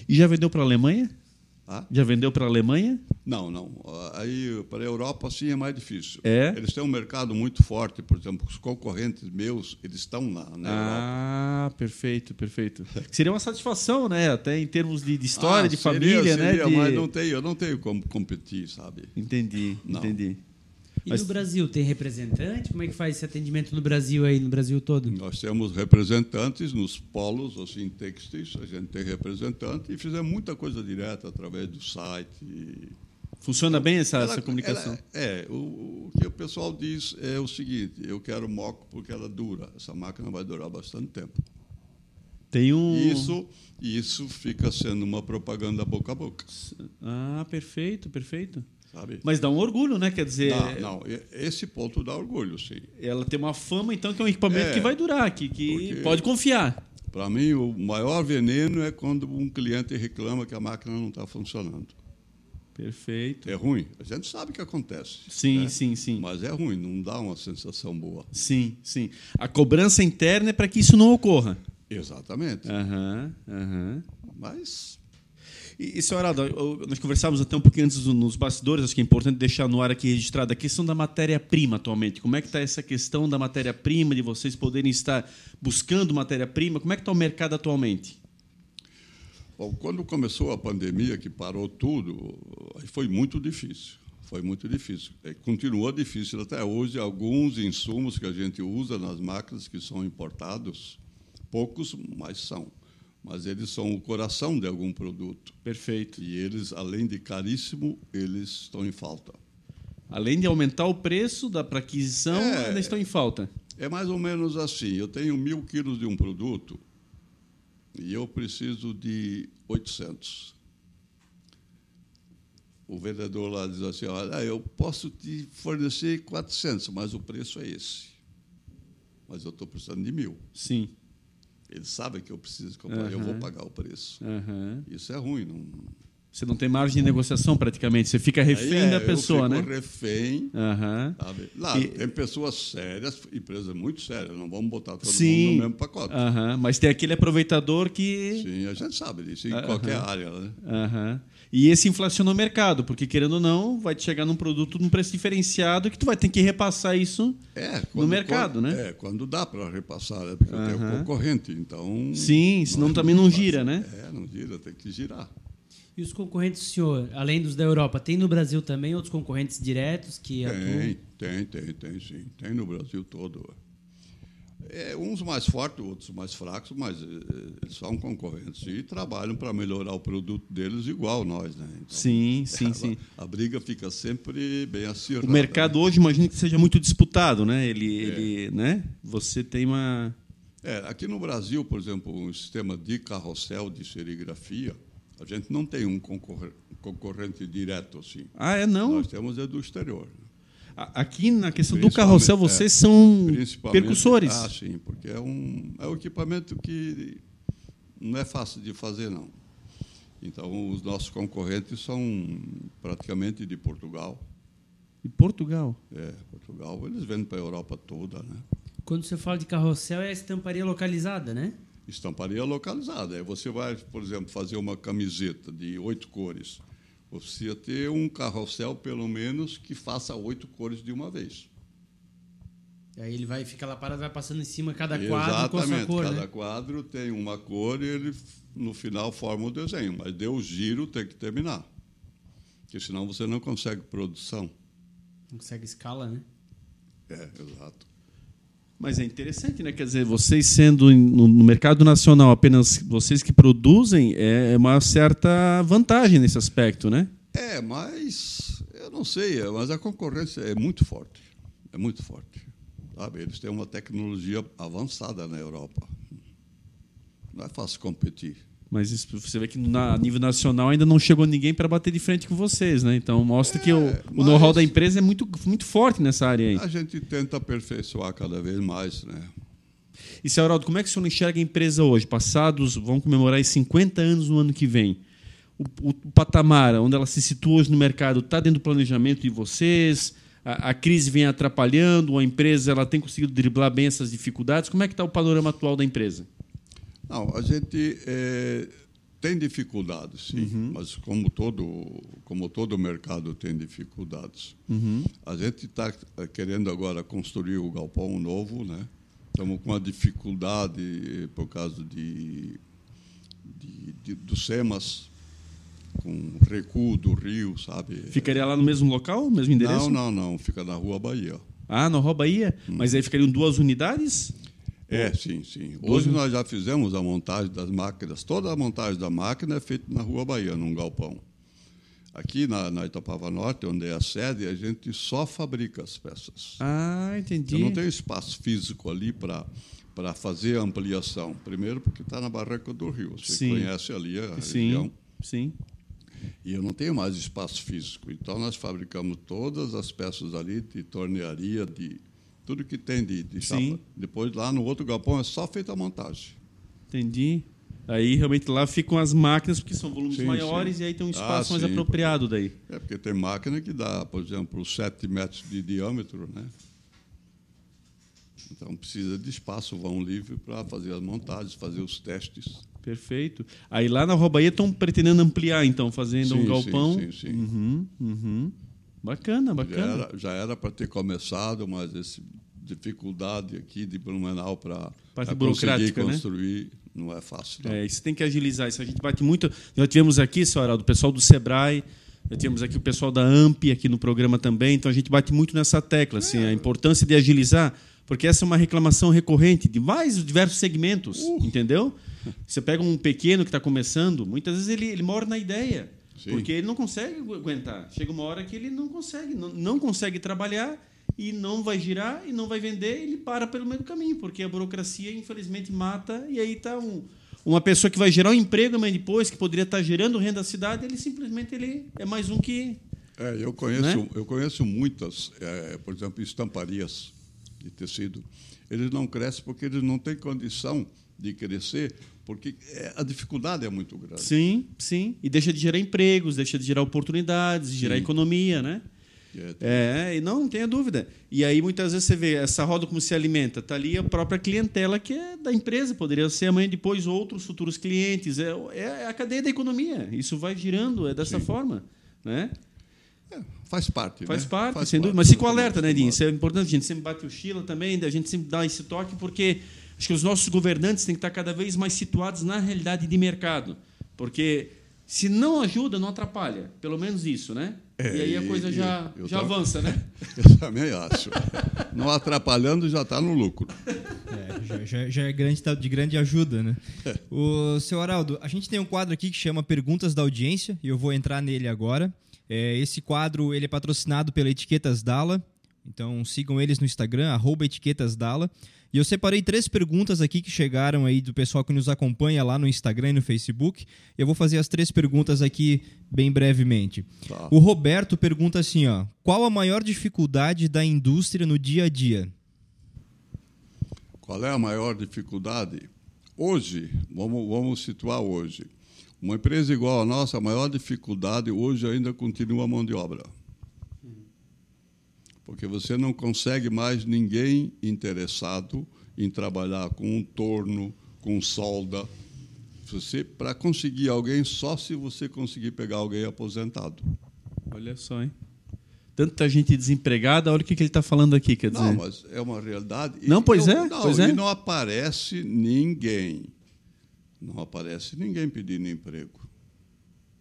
E já vendeu para a Alemanha? Ah? Já vendeu para a Alemanha? Não. Aí, para a Europa, sim, é mais difícil. Eles têm um mercado muito forte. Por exemplo, os concorrentes meus, eles estão lá na Europa. Perfeito. Seria uma satisfação, né? Até em termos de história, de família, seria, né? Mas eu não tenho como competir, sabe? Entendi. E no Brasil, tem representante? Como é que faz esse atendimento no Brasil, aí, no Brasil todo? Nós temos representantes nos polos, assim, têxteis, a gente tem representante e fizemos muita coisa direta através do site. Funciona bem essa comunicação? O que o pessoal diz é o seguinte: eu quero moco porque ela dura, essa máquina vai durar bastante tempo. Isso fica sendo uma propaganda boca a boca. Perfeito. Sabe? Mas dá um orgulho, né? Quer dizer... Não, esse ponto dá orgulho, sim. Ela tem uma fama, então, que é um equipamento que vai durar, que pode confiar. Para mim, o maior veneno é quando um cliente reclama que a máquina não está funcionando. Perfeito. É ruim. A gente sabe que acontece. Sim, né? sim. Mas é ruim, não dá uma sensação boa. Sim. A cobrança interna é para que isso não ocorra. Exatamente. Mas... E, senhor Araldo, nós conversávamos até um pouquinho antes nos bastidores, acho que é importante deixar no ar aqui registrado a questão da matéria-prima atualmente. Como é que está essa questão da matéria-prima, de vocês poderem estar buscando matéria-prima? Como é que está o mercado atualmente? Bom, quando começou a pandemia, que parou tudo, foi muito difícil. Continua difícil até hoje. Alguns insumos que a gente usa nas máquinas que são importados, poucos, mas são. Mas eles são o coração de algum produto. Perfeito. E eles, além de caríssimo, eles estão em falta. Além de aumentar o preço para aquisição, ainda estão em falta. É mais ou menos assim. Eu tenho 1.000 quilos de um produto e eu preciso de 800. O vendedor lá diz assim: olha, eu posso te fornecer 400, mas o preço é esse. Mas eu estou precisando de 1.000. Sim. Eles sabem que eu preciso comprar, eu vou pagar o preço. Isso é ruim. Você não tem margem de negociação praticamente, você fica refém da pessoa, né? Eu fico refém. Aham. Sabe? Lá tem pessoas sérias, empresas muito sérias, não vamos botar todo Sim. mundo no mesmo pacote. Aham. Mas tem aquele aproveitador que... Sim, a gente sabe disso, em qualquer área. Né? Aham. E esse inflaciona o mercado, porque querendo ou não, vai te chegar num produto num preço diferenciado que tu vai ter que repassar isso no mercado, né? Quando dá para repassar, né? Porque tem o concorrente, então... Sim, senão também não gira, né? Não gira, tem que girar. E os concorrentes, senhor, além dos da Europa, tem no Brasil também outros concorrentes diretos que atuam? Tem, sim. Tem no Brasil todo. Uns mais fortes, outros mais fracos, mas eles são concorrentes e trabalham para melhorar o produto deles igual nós, né? Então, sim. A briga fica sempre bem acirrada. O mercado hoje, imagino que seja muito disputado, né? Ele né? Você tem uma... Aqui no Brasil, por exemplo, um sistema de carrossel de serigrafia, a gente não tem um concorrente direto assim. Não? Nós temos do exterior. Aqui, na questão do carrossel, vocês são percussores. Sim, porque é um equipamento que não é fácil de fazer, não. Então, os nossos concorrentes são praticamente de Portugal. De Portugal? Portugal. Eles vendem para a Europa toda, né? Quando você fala de carrossel, é a estamparia localizada, né? Estamparia localizada. Aí você vai, por exemplo, fazer uma camiseta de 8 cores. Você precisa ter um carrossel, pelo menos, que faça 8 cores de uma vez. Aí ele fica lá parado, vai passando em cima cada quadro com a sua cor, cada quadro tem uma cor e ele, no final, forma o desenho. Mas deu o giro, tem que terminar. Porque senão você não consegue produção. Não consegue escala, né? Exato. Mas é interessante, né? Quer dizer, vocês sendo no mercado nacional apenas vocês que produzem, é uma certa vantagem nesse aspecto, né? Mas eu não sei, mas a concorrência é muito forte. É muito forte. Sabe? Eles têm uma tecnologia avançada na Europa. Não é fácil competir. Mas você vê que a nível nacional ainda não chegou ninguém para bater de frente com vocês, né? Então mostra que o know-how da empresa é muito, muito forte nessa área aí. A gente tenta aperfeiçoar cada vez mais, né? E, seu Haroldo, como é que o senhor enxerga a empresa hoje? Vamos comemorar os 50 anos no ano que vem. O patamar onde ela se situa hoje no mercado está dentro do planejamento de vocês? A crise vem atrapalhando? A empresa ela tem conseguido driblar bem essas dificuldades? Como é que está o panorama atual da empresa? Não, a gente tem dificuldades, sim, mas como todo mercado tem dificuldades. A gente está querendo agora construir o galpão novo, né? Estamos com uma dificuldade por causa dos SEMAS, com recuo do rio, sabe? Ficaria lá no mesmo local, no mesmo endereço? Não, fica na Rua Bahia. Na Rua Bahia? Mas aí ficariam 2 unidades? Sim. Hoje nós já fizemos a montagem das máquinas. Toda a montagem da máquina é feita na Rua Bahia, num galpão. Aqui na Itapava Norte, onde é a sede, a gente só fabrica as peças. Entendi. Eu não tenho espaço físico ali para fazer a ampliação. Primeiro, porque está na Barranca do Rio. Você conhece ali a região. Sim. E eu não tenho mais espaço físico. Então, nós fabricamos todas as peças ali de tornearia, de tudo que tem de chapa. Depois, lá no outro galpão, é só feita a montagem. Entendi. Aí, realmente, lá ficam as máquinas, porque são volumes maiores, e aí tem um espaço mais apropriado daí. Porque tem máquina que dá, por exemplo, 7 metros de diâmetro, né? Então, precisa de espaço, vão livre para fazer as montagens, fazer os testes. Perfeito. Aí, lá na Rua Bahia, estão pretendendo ampliar, então, fazendo um galpão? Sim. Bacana. Já era para ter começado, mas essa dificuldade aqui de Blumenau para conseguir construir, né? Não é fácil. Não. Isso tem que agilizar. Isso a gente bate muito. Nós tivemos aqui, senhor Haroldo, o pessoal do Sebrae, nós tivemos aqui o pessoal da AMP aqui no programa também, então a gente bate muito nessa tecla, assim, a importância de agilizar, porque essa é uma reclamação recorrente de diversos segmentos, entendeu? Você pega um pequeno que está começando, muitas vezes ele mora na ideia. Sim. Porque ele não consegue aguentar. Chega uma hora que ele não consegue trabalhar e não vai girar e não vai vender, ele para pelo meio do caminho, porque a burocracia, infelizmente, mata, e aí está uma pessoa que vai gerar um emprego amanhã depois, que poderia estar gerando renda à cidade, ele simplesmente é mais um que... Eu conheço muitas, por exemplo, estamparias de tecido. Eles não crescem porque eles não têm condição de crescer, porque a dificuldade é muito grande. Sim, sim. E deixa de gerar empregos, deixa de gerar oportunidades, de gerar economia, né? E não tenha dúvida. E aí, muitas vezes, você vê essa roda como se alimenta. Está ali a própria clientela que é da empresa. Poderia ser amanhã depois outros futuros clientes. É a cadeia da economia. Isso vai girando, é dessa forma. Né? Faz parte. Faz né? parte, Faz sem parte, dúvida. Mas fica o alerta, né, Edinho? Isso é importante. A gente sempre bate o Sheila também, a gente sempre dá esse toque, porque acho que os nossos governantes têm que estar cada vez mais situados na realidade de mercado. Porque se não ajuda, não atrapalha. Pelo menos isso, né? E aí a coisa já avança, né? Eu também acho. Não atrapalhando, já está no lucro. Já é de grande ajuda, né? O seu Araldo, a gente tem um quadro aqui que chama Perguntas da Audiência, e eu vou entrar nele agora. Esse quadro ele é patrocinado pela Etiquetas Dalla, então sigam eles no Instagram, @etiquetasdalla. E eu separei 3 perguntas aqui que chegaram aí do pessoal que nos acompanha lá no Instagram e no Facebook. Eu vou fazer as 3 perguntas aqui bem brevemente. Tá. O Roberto pergunta assim, ó, qual a maior dificuldade da indústria no dia a dia? Qual é a maior dificuldade? Hoje, vamos situar hoje. Uma empresa igual a nossa, a maior dificuldade hoje ainda continua a mão de obra. Porque você não consegue mais ninguém interessado em trabalhar com um torno, com solda. Para conseguir alguém, só se você conseguir pegar alguém aposentado. Olha só, hein? Tanta gente desempregada, olha o que ele está falando aqui, quer dizer. Não, mas é uma realidade. Não, pois é. E não aparece ninguém. Não aparece ninguém pedindo emprego.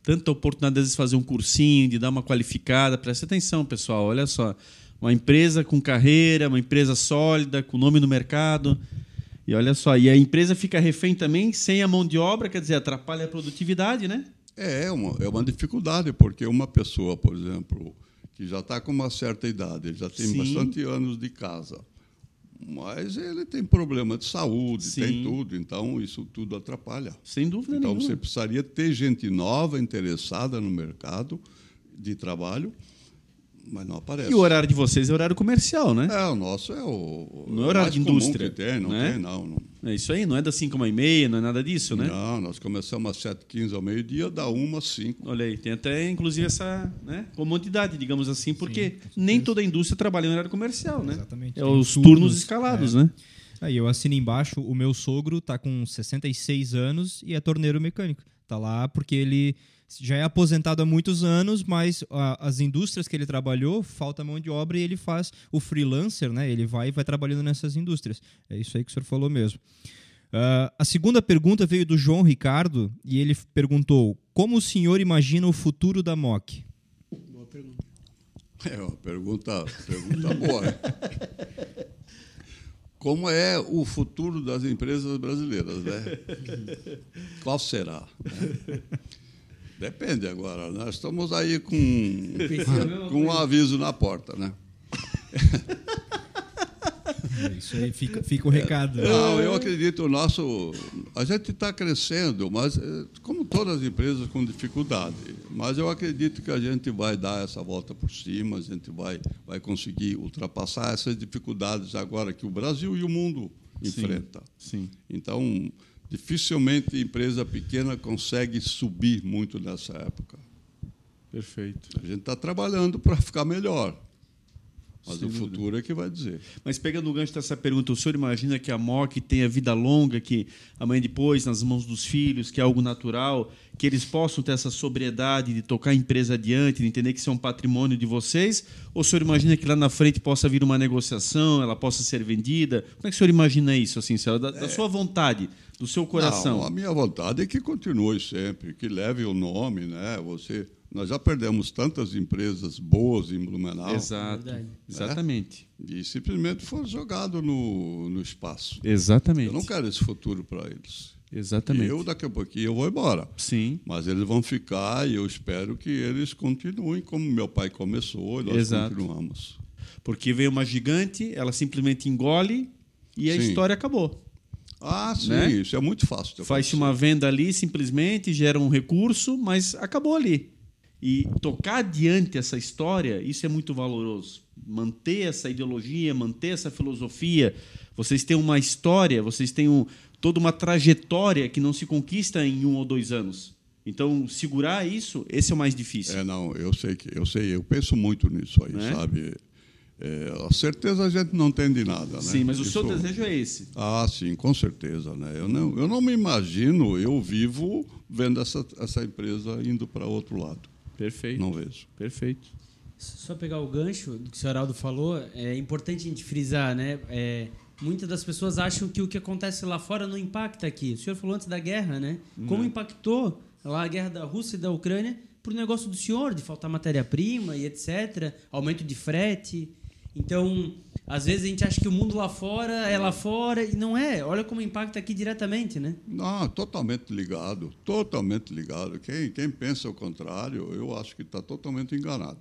Tanta oportunidade, às vezes, de fazer um cursinho, de dar uma qualificada. Presta atenção, pessoal, olha só. Uma empresa com carreira, uma empresa sólida, com nome no mercado. E olha só, e a empresa fica refém também, sem a mão de obra, quer dizer, atrapalha a produtividade, né? É uma dificuldade, porque uma pessoa, por exemplo, que já está com uma certa idade, ele já tem bastante anos de casa, mas ele tem problema de saúde, tem tudo, então isso tudo atrapalha. Sem dúvida então, nenhuma. Você precisaria ter gente nova, interessada no mercado de trabalho, mas não aparece. E o horário de vocês é horário comercial, né? O nosso é o não é horário de indústria. Que tem, não. É isso aí, não é das 5h30, não é nada disso, né? Não, nós começamos às 7h15 ao meio-dia, da 1 às 5. Olha aí, tem até, inclusive, essa comodidade, digamos assim, porque nem toda a indústria trabalha em horário comercial, né? Exatamente. É os turnos escalados, né? Aí eu assino embaixo, o meu sogro está com 66 anos e é torneiro mecânico. Está lá porque ele já é aposentado há muitos anos, mas as indústrias que ele trabalhou, falta mão de obra e ele faz o freelancer, né? Ele vai trabalhando nessas indústrias. É isso aí que o senhor falou mesmo. A segunda pergunta veio do João Ricardo e ele perguntou: como o senhor imagina o futuro da MOC? Boa pergunta. É uma pergunta boa. Né? Como é o futuro das empresas brasileiras, né? Qual será? Depende agora. Nós estamos aí com um aviso na porta, né? Isso aí, fica o recado. Não, eu acredito a gente está crescendo, mas como todas as empresas com dificuldade. Mas eu acredito que a gente vai dar essa volta por cima, a gente vai conseguir ultrapassar essas dificuldades agora que o Brasil e o mundo enfrentam. Sim. Então, dificilmente empresa pequena consegue subir muito nessa época. Perfeito. A gente está trabalhando para ficar melhor. Mas o futuro é que vai dizer. Mas pegando o gancho dessa pergunta, o senhor imagina que a MOC tenha vida longa, que amanhã depois, nas mãos dos filhos, que é algo natural, que eles possam ter essa sobriedade de tocar a empresa adiante, de entender que isso é um patrimônio de vocês? Ou o senhor imagina que lá na frente possa vir uma negociação, ela possa ser vendida? Como é que o senhor imagina isso, assim, da sua vontade, do seu coração? Não, a minha vontade é que continue sempre, que leve o nome, né? Nós já perdemos tantas empresas boas em Blumenau. Exato. Verdade. Exatamente. E simplesmente foi jogado no espaço. Exatamente. Eu não quero esse futuro para eles. Exatamente. Eu, daqui a pouquinho, eu vou embora. Sim. Mas eles vão ficar e eu espero que eles continuem como meu pai começou e nós continuamos. Porque veio uma gigante, ela simplesmente engole e a história acabou. Ah, sim, né? Isso é muito fácil. Faz-se uma venda ali, simplesmente, gera um recurso, mas acabou ali. E tocar adiante essa história, isso é muito valoroso. Manter essa ideologia, manter essa filosofia. Vocês têm uma história, vocês têm toda uma trajetória que não se conquista em 1 ou 2 anos. Então, segurar isso, esse é o mais difícil. Não, eu sei, eu penso muito nisso aí, Né? sabe? A certeza a gente não tem de nada, né? Sim, mas o seu desejo é esse. Sim, com certeza, né? Eu não me imagino eu vivo vendo essa empresa indo para outro lado. Perfeito. Não vejo. Perfeito. Só pegar o gancho do que o senhor Araldo falou, é importante a gente frisar, né? Muitas das pessoas acham que o que acontece lá fora não impacta aqui. O senhor falou antes da guerra, né? Como impactou lá a guerra da Rússia e da Ucrânia para o negócio do senhor, de faltar matéria-prima e etc., aumento de frete. Então, às vezes a gente acha que o mundo lá fora é lá fora e não é. Olha como impacta aqui diretamente, né? Não, totalmente ligado, totalmente ligado. Quem pensa o contrário, eu acho que está totalmente enganado.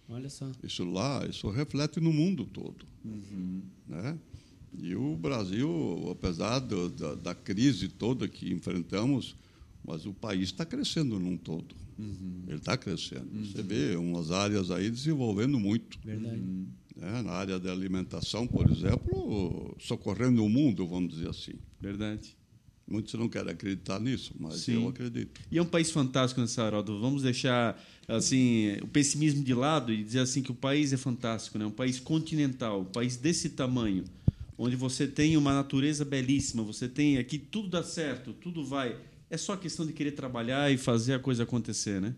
Olha só. Isso reflete no mundo todo. Né? E o Brasil, apesar da crise toda que enfrentamos, mas o país está crescendo num todo. Ele está crescendo. Você vê umas áreas aí desenvolvendo muito. Verdade. Na área da alimentação, por exemplo, socorrendo o mundo, vamos dizer assim. Verdade. Muitos não querem acreditar nisso, mas Sim. eu acredito. E é um país fantástico, né, Haroldo? Vamos deixar assim, o pessimismo de lado e dizer assim que o país é fantástico, né? Um país continental, um país desse tamanho, onde você tem uma natureza belíssima, você tem aqui tudo dá certo, tudo vai. É só questão de querer trabalhar e fazer a coisa acontecer, né?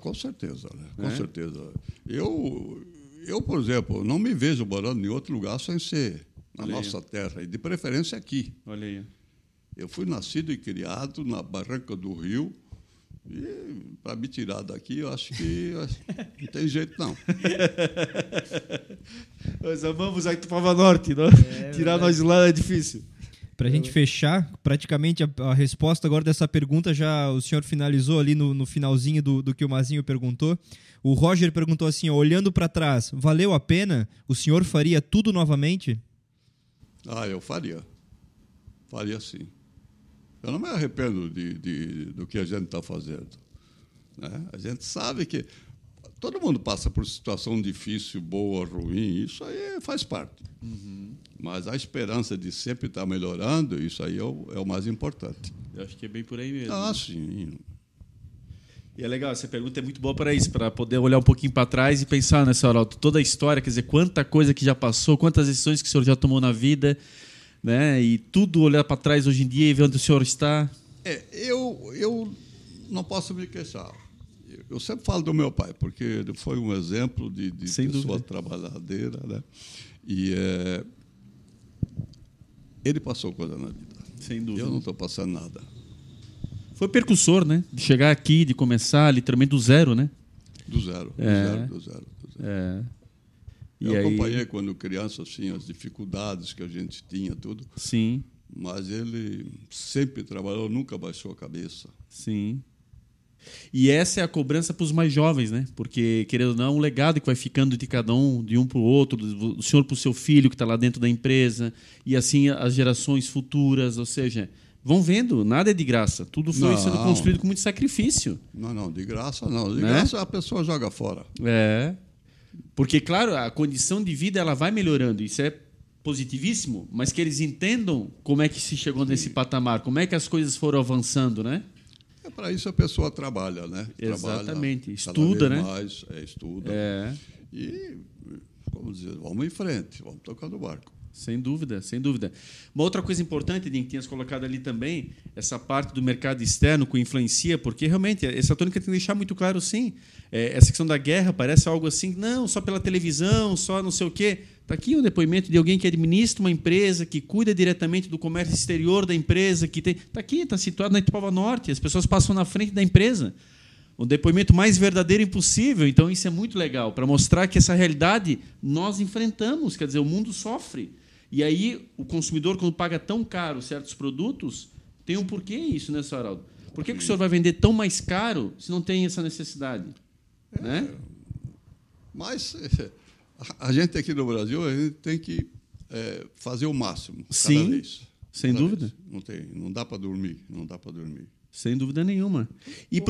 Com certeza, né? Com certeza. Eu, por exemplo, não me vejo morando em outro lugar sem ser na nossa terra, e de preferência aqui. Olha aí. Eu fui nascido e criado na Barranca do Rio, e para me tirar daqui, eu acho que não tem jeito, não. Nós amamos a Itupava Norte, não? Tirar nós de lá é difícil. Para a gente fechar, praticamente a resposta agora dessa pergunta já o senhor finalizou ali no finalzinho do que o Mazinho perguntou. O Roger perguntou assim, ó, olhando para trás, valeu a pena? O senhor faria tudo novamente? Eu faria. Faria sim. Eu não me arrependo do que a gente está fazendo. Né? A gente sabe que todo mundo passa por situação difícil, boa, ruim, isso aí faz parte. Mas a esperança de sempre estar melhorando, isso aí é o mais importante. Eu acho que é bem por aí mesmo. Sim. E é legal, essa pergunta é muito boa para isso, para poder olhar um pouquinho para trás e pensar nessa Haroldo, toda a história, quer dizer, quanta coisa que já passou, quantas decisões que o senhor já tomou na vida, né? E tudo olhar para trás hoje em dia e ver onde o senhor está. Eu não posso me queixar. Eu sempre falo do meu pai, porque ele foi um exemplo de pessoa trabalhadeira, né? E ele passou coisa na vida. Sem dúvida. Eu não estou passando nada. Foi percussor, né? De chegar aqui, de começar literalmente do zero, né? Do zero. Eu acompanhei quando criança assim, as dificuldades que a gente tinha, tudo. Sim. Mas ele sempre trabalhou, nunca baixou a cabeça. Sim. E essa é a cobrança para os mais jovens, né? Porque, querendo ou não, é um legado que vai ficando de cada um, de um para o outro, do senhor para o seu filho que está lá dentro da empresa, e assim as gerações futuras, ou seja, vão vendo, nada é de graça. Tudo foi sendo construído com muito sacrifício. Não, de graça não. De graça a pessoa joga fora. Porque, claro, a condição de vida ela vai melhorando, isso é positivíssimo, mas que eles entendam como é que se chegou nesse patamar, como é que as coisas foram avançando, né? Para isso a pessoa trabalha, né? Exatamente. Trabalha Estuda, né? Mais, estuda. E, como dizer, vamos em frente, vamos tocar no barco. Sem dúvida, sem dúvida. Uma outra coisa importante, Dinho, que tinhas colocado ali também, essa parte do mercado externo que influencia, porque realmente essa tônica tem que deixar muito claro, sim. Essa questão da guerra parece algo assim, não, só pela televisão, só não sei o quê. Está aqui um depoimento de alguém que administra uma empresa, que cuida diretamente do comércio exterior da empresa, que tem. Está aqui, está situado na Itupava Norte, as pessoas passam na frente da empresa. O depoimento mais verdadeiro impossível. Então, isso é muito legal, para mostrar que essa realidade nós enfrentamos, quer dizer, o mundo sofre. E aí, o consumidor, quando paga tão caro certos produtos, tem um porquê isso, né, Sr. Haroldo? Por que o senhor vai vender tão mais caro se não tem essa necessidade? Né? Mas a gente aqui no Brasil a gente tem que fazer o máximo. Sim, cada vez. sem dúvida. Não dá para dormir, não dá para dormir. Sem dúvida nenhuma. E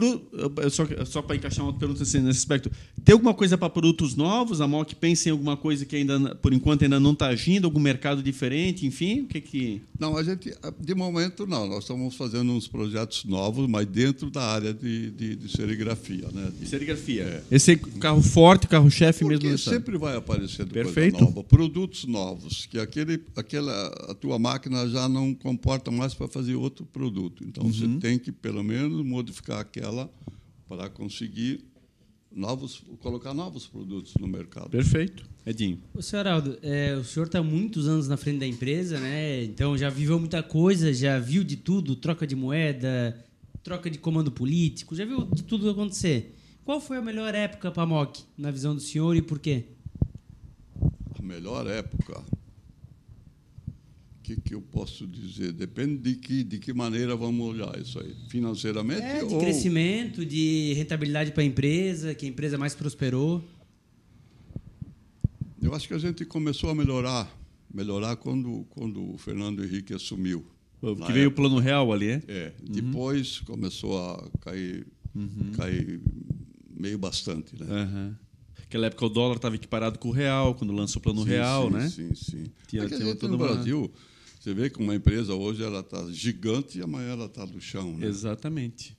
só para encaixar uma outra pergunta assim, nesse aspecto, tem alguma coisa para produtos novos? A MOC pensa em alguma coisa que ainda, por enquanto, ainda não está agindo, algum mercado diferente, enfim? O que... Não, a gente, de momento, não. Nós estamos fazendo uns projetos novos, mas dentro da área de serigrafia. Né? Serigrafia. É. Esse carro forte, carro-chefe mesmo. Porque sempre vai aparecendo Perfeito. coisa nova, produtos novos, que a tua máquina já não comporta mais para fazer outro produto. Então, você tem que, pelo menos, modificar aquela para conseguir colocar novos produtos no mercado. Perfeito. Edinho. O senhor Araldo, o senhor está há muitos anos na frente da empresa, né? Então já viveu muita coisa, já viu de tudo, troca de moeda, troca de comando político, já viu de tudo acontecer. Qual foi a melhor época para a MOC, na visão do senhor, e por quê? A melhor época? O que eu posso dizer? Depende de que maneira vamos olhar isso aí. Financeiramente de crescimento, de rentabilidade para a empresa, que a empresa mais prosperou. Eu acho que a gente começou a melhorar quando o Fernando Henrique assumiu. Que veio o Plano Real ali, é? É. Depois começou a cair meio bastante, né? Uhum. Naquela época o dólar estava equiparado com o real, quando lançou o Plano Real, né? Sim. Tinha No Brasil, você vê que uma empresa hoje ela está gigante e amanhã ela está no chão, né? Exatamente.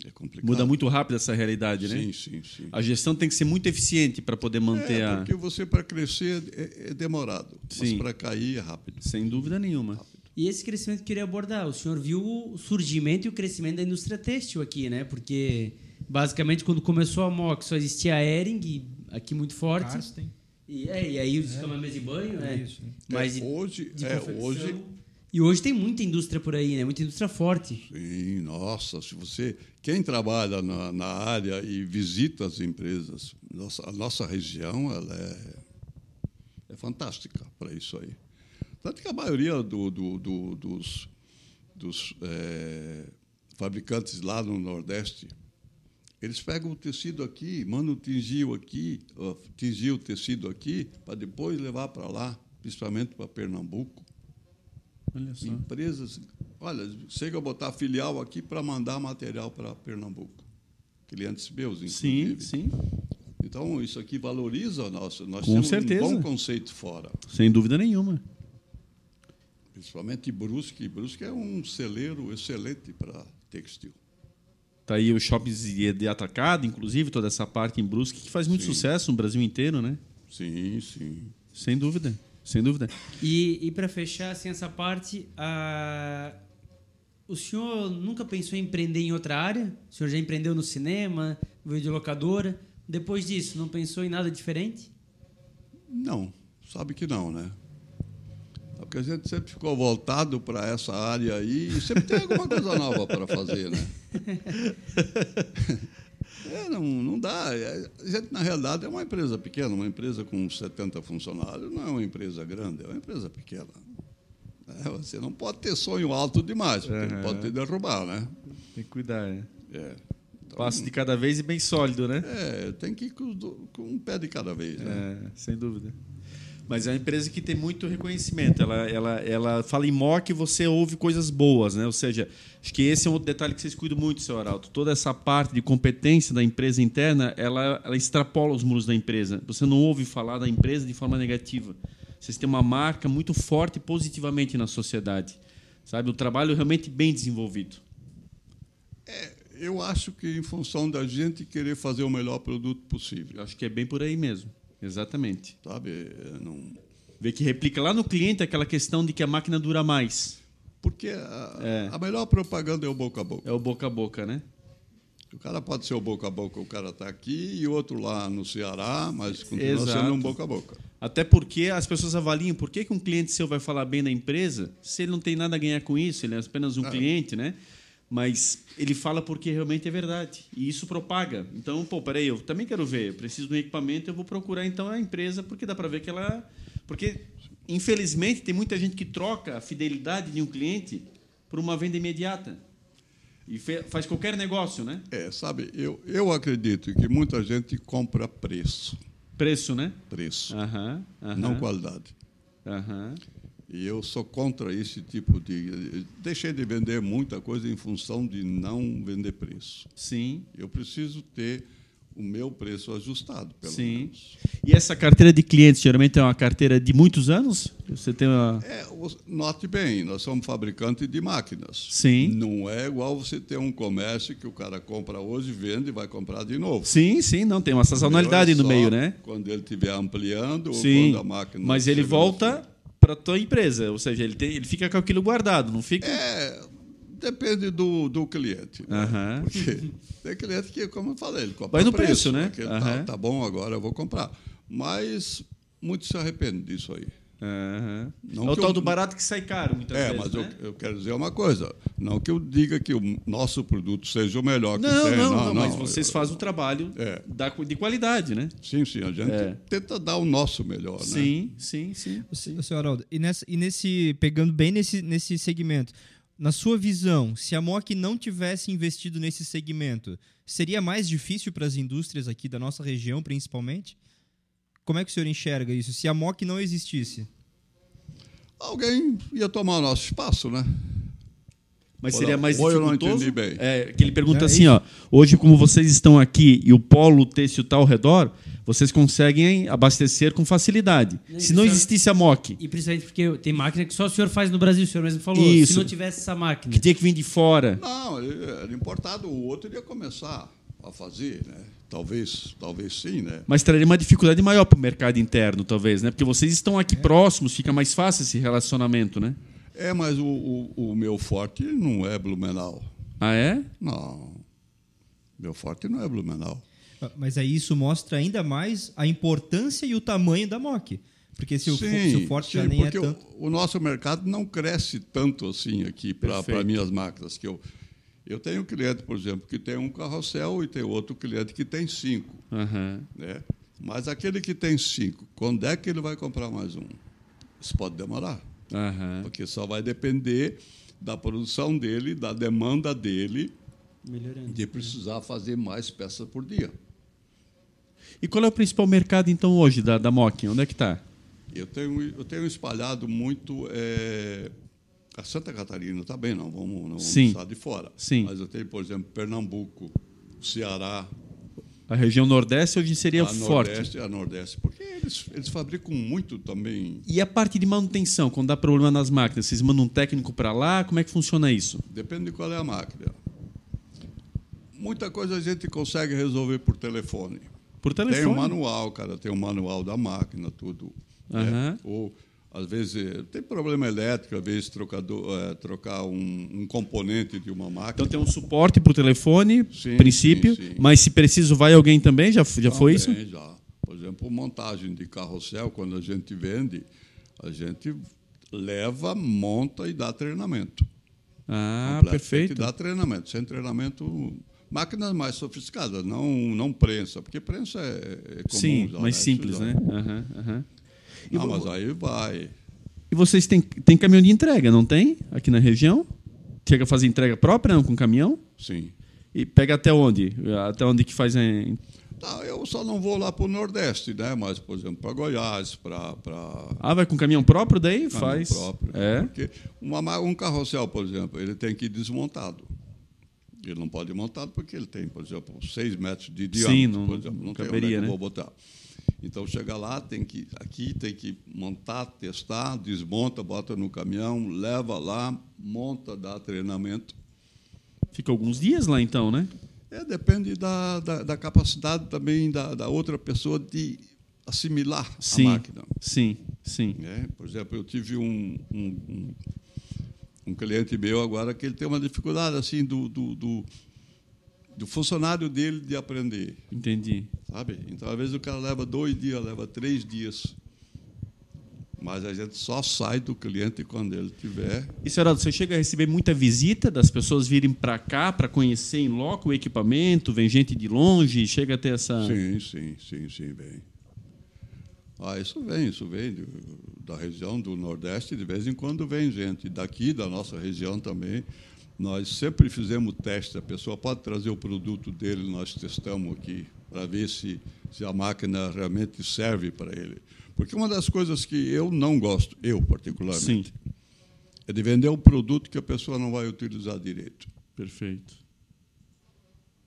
É complicado. Muda muito rápido essa realidade, né? Sim. A gestão tem que ser muito eficiente para poder manter porque você, para crescer, é demorado. Mas para cair é rápido. Sem dúvida nenhuma. E esse crescimento que eu queria abordar, o senhor viu o surgimento e o crescimento da indústria têxtil aqui, né? Porque, basicamente, quando começou a MOC, só existia a Hering, aqui muito forte. Carsten. E aí os esquema mesa de banho, né? Isso. Mas Hoje. E hoje tem muita indústria por aí, né? Muita indústria forte. Sim, nossa, quem trabalha na área e visita as empresas, a nossa região ela é fantástica para isso aí. Tanto que a maioria dos fabricantes lá no Nordeste, eles pegam o tecido aqui, mandam tingir o tecido aqui, para depois levar para lá, principalmente para Pernambuco. Olha só. Empresas, chega a botar filial aqui para mandar material para Pernambuco. Clientes meus, inclusive. Sim. Então, isso aqui valoriza nós Com temos certeza. um bom conceito fora. Sem dúvida nenhuma. Principalmente Brusque. Brusque é um celeiro excelente para têxtil. Tá aí os shoppings de atacado, inclusive, toda essa parte em Brusque, que faz muito sucesso no Brasil inteiro, né? Sim. Sem dúvida. E para fechar assim, essa parte, o senhor nunca pensou em empreender em outra área? O senhor já empreendeu no cinema, veio de locadora. Depois disso, não pensou em nada diferente? Não, sabe que não, né? Porque a gente sempre ficou voltado para essa área aí e sempre tem alguma coisa nova para fazer, né? Não dá. A gente, na realidade, é uma empresa pequena, uma empresa com 70 funcionários, não é uma empresa grande, é uma empresa pequena. Você não pode ter sonho alto demais, porque pode te derrubar, né? Tem que cuidar, né? Então, Passo de cada vez e bem sólido, né? Tem que ir com um pé de cada vez, né? Sem dúvida. Mas é uma empresa que tem muito reconhecimento. Ela fala em MOC e você ouve coisas boas, né? Ou seja, acho que esse é um outro detalhe que vocês cuidam muito, seu Arauto. Toda essa parte de competência da empresa interna, ela extrapola os muros da empresa. Você não ouve falar da empresa de forma negativa. Vocês têm uma marca muito forte positivamente na sociedade. Sabe? O trabalho realmente bem desenvolvido. Eu acho que em função da gente querer fazer o melhor produto possível. Eu acho que é bem por aí mesmo. Exatamente. Sabe? Ver que replica lá no cliente aquela questão de que a máquina dura mais. Porque a melhor propaganda é o boca a boca. É o boca a boca, né? O cara pode ser o boca a boca, o cara está aqui e outro lá no Ceará, mas continua sendo um boca a boca. Até porque as pessoas avaliam por que um cliente seu vai falar bem da empresa se ele não tem nada a ganhar com isso, ele é apenas um cliente, né? Mas ele fala porque realmente é verdade. E isso propaga. Então, peraí, eu também quero ver. Eu preciso de um equipamento, eu vou procurar então a empresa, porque dá para ver que ela... Porque, infelizmente, tem muita gente que troca a fidelidade de um cliente por uma venda imediata. E faz qualquer negócio, né? Sabe, eu acredito que muita gente compra preço. Preço, né? Preço. Aham. Não qualidade. Aham. E eu sou contra esse tipo de... Deixei de vender muita coisa em função de não vender preço. Sim. Eu preciso ter o meu preço ajustado, pelo menos. E essa carteira de clientes, geralmente é uma carteira de muitos anos? Você tem uma... Note bem, nós somos fabricantes de máquinas. Sim. Não é igual você ter um comércio que o cara compra hoje, vende e vai comprar de novo. Sim, não, tem uma sazonalidade no meio, né? Quando ele estiver ampliando Sim, ou quando a máquina... mas ele volta para a tua empresa, ou seja, ele fica com aquilo guardado, não fica... Depende do cliente. Né? Uhum. Porque tem cliente que, como eu falei, ele compra vai no preço, né? Tá bom, agora eu vou comprar. Mas muitos se arrependem disso aí. É o tal do barato que sai caro, muitas vezes. Mas né? eu quero dizer uma coisa. Não que eu diga que o nosso produto seja o melhor que tem. Não, mas vocês fazem o trabalho de qualidade, né? Sim, a gente tenta dar o nosso melhor. Sim. Senhor Haroldo, pegando bem nesse segmento, na sua visão, se a MOC não tivesse investido nesse segmento, seria mais difícil para as indústrias aqui da nossa região, principalmente? Como é que o senhor enxerga isso? Se a MOC não existisse? Alguém ia tomar o nosso espaço, né? Mas seria mais dificultoso? Eu não entendi bem. Que ele pergunta assim, hoje como vocês estão aqui e o polo têxtil está ao redor, vocês conseguem abastecer com facilidade. Se não existisse a MOC. E principalmente porque tem máquina que só o senhor faz no Brasil, o senhor mesmo falou. Isso. Se não tivesse essa máquina. Que tinha que vir de fora. Não, era importado, o outro ia começar a fazer, né? Talvez sim, né? Mas traria uma dificuldade maior para o mercado interno, talvez, né? Porque vocês estão aqui próximos, fica mais fácil esse relacionamento, né? Mas o meu forte não é Blumenau. Ah, é? Não. Meu forte não é Blumenau. Mas aí isso mostra ainda mais a importância e o tamanho da MOC. Porque se o forte já nem é tanto... O nosso mercado não cresce tanto assim aqui para minhas máquinas. Que eu tenho um cliente, por exemplo, que tem um carrossel e tem outro cliente que tem 5. Né? Mas aquele que tem 5, quando é que ele vai comprar mais um? Isso pode demorar. Porque só vai depender da produção dele, da demanda dele, de precisar fazer mais peças por dia. E qual é o principal mercado, então, hoje da MOC? Onde é que está? Eu tenho espalhado muito... A Santa Catarina também, não vamos estar de fora. Sim. Mas eu tenho, por exemplo, Pernambuco, Ceará... A região Nordeste hoje seria forte. A Nordeste, porque eles fabricam muito também. E a parte de manutenção, quando dá problema nas máquinas, vocês mandam um técnico para lá? Como é que funciona isso? Depende de qual é a máquina. Muita coisa a gente consegue resolver por telefone. Por telefone? Tem um manual, tem um manual da máquina, tudo. Né? Ou, às vezes, tem problema elétrico, às vezes trocar um componente de uma máquina. Então tem um suporte por telefone, princípio, sim. Mas se preciso vai alguém também? Já foi isso? Já. Por exemplo, montagem de carrossel, quando a gente vende, a gente leva, monta e dá treinamento. Perfeito. E dá treinamento. Sem treinamento, máquinas mais sofisticadas, não prensa, porque prensa é comum. Sim, já, mais né? simples, né? Mas aí vai. E vocês têm caminhão de entrega, não tem? Aqui na região? Chega a fazer entrega própria, não, com caminhão? Sim. E pega até onde? Até onde que faz... Não, eu só não vou lá para o Nordeste, né? Mas, por exemplo, para Goiás, para... vai com caminhão próprio daí? Faz. Próprio. Porque um carrossel, por exemplo, ele tem que ir desmontado. Ele não pode ir montado porque ele tem, por exemplo, 6 metros de diâmetro. Por exemplo, não caberia, tem onde né? eu vou botar. Então, chega lá, tem que montar, testar, desmonta, bota no caminhão, leva lá, monta, dá treinamento. Fica alguns dias lá, então, né? Depende da capacidade também da outra pessoa de assimilar a máquina. Sim. Por exemplo, eu tive um cliente meu agora que ele tem uma dificuldade assim do funcionário dele de aprender. Entendi. Sabe? Então, às vezes, o cara leva 2 dias, leva 3 dias. Mas a gente só sai do cliente quando ele tiver. E, Haroldo, você chega a receber muita visita das pessoas virem para cá para conhecer em loco o equipamento? Vem gente de longe? Chega a ter essa... Sim, vem. Isso vem da região do Nordeste, de vez em quando vem gente. Daqui, da nossa região também. Nós sempre fizemos teste. A pessoa pode trazer o produto dele, nós testamos aqui. para ver se a máquina realmente serve para ele. Porque uma das coisas que eu não gosto, eu particularmente, é de vender um produto que a pessoa não vai utilizar direito. Perfeito.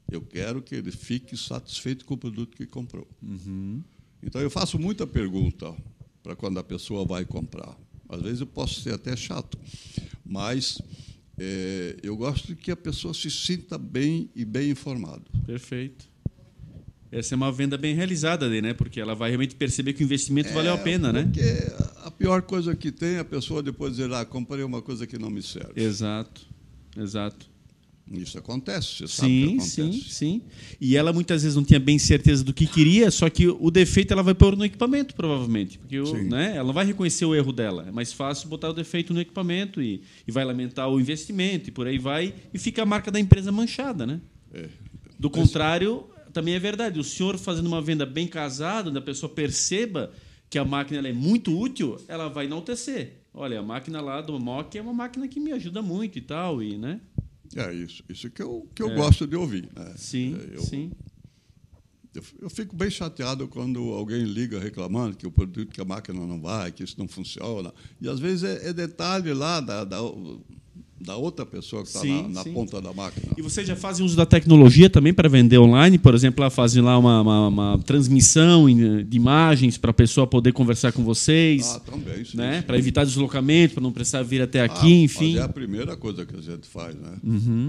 Eu quero que ele fique satisfeito com o produto que comprou. Uhum. Então, eu faço muita pergunta para quando a pessoa vai comprar. Às vezes eu posso ser até chato, mas eu gosto de que a pessoa se sinta bem e bem informada. Perfeito. Essa é uma venda bem realizada, né? Porque ela vai realmente perceber que o investimento valeu a pena, né? Porque a pior coisa que tem é a pessoa depois dizer, comprei uma coisa que não me serve. Exato, exato. Isso acontece, você sabe que acontece. Sim. E ela muitas vezes não tinha bem certeza do que queria, só que o defeito ela vai pôr no equipamento, provavelmente. Porque né, ela não vai reconhecer o erro dela. É mais fácil botar o defeito no equipamento e vai lamentar o investimento e por aí vai, e fica a marca da empresa manchada, né? Do contrário, também é verdade. O senhor fazendo uma venda bem casada, onde a pessoa perceba que a máquina ela é muito útil, ela vai enaltecer. Olha, a máquina lá do MOC é uma máquina que me ajuda muito e tal, né? É isso que eu gosto de ouvir. Né? Sim. Eu fico bem chateado quando alguém liga reclamando que o produto, que a máquina não vai, que isso não funciona. E, às vezes, é detalhe lá da outra pessoa que está na ponta da máquina. E vocês já fazem uso da tecnologia também para vender online? Por exemplo, fazem lá uma transmissão de imagens para a pessoa poder conversar com vocês? Também, sim. Né? Para evitar deslocamento, para não precisar vir até aqui, enfim. Mas é a primeira coisa que a gente faz, né?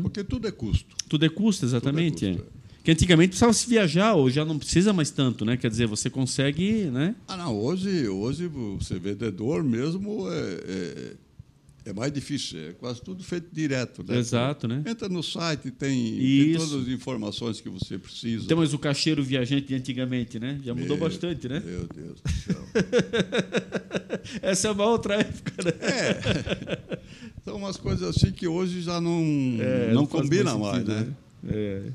Porque tudo é custo. Tudo é custo, exatamente. Tudo é custo, Que antigamente precisava se viajar, hoje já não precisa mais tanto, né? Quer dizer, você consegue, né? Não, hoje você vendedor mesmo é mais difícil, é quase tudo feito direto. Né? Exato, né? Entra no site, tem todas as informações que você precisa. Então, mas o caixeiro viajante de antigamente, né? Já mudou bastante, né? Meu Deus do céu. Essa é uma outra época, né? São umas coisas assim que hoje já não combina mais, né?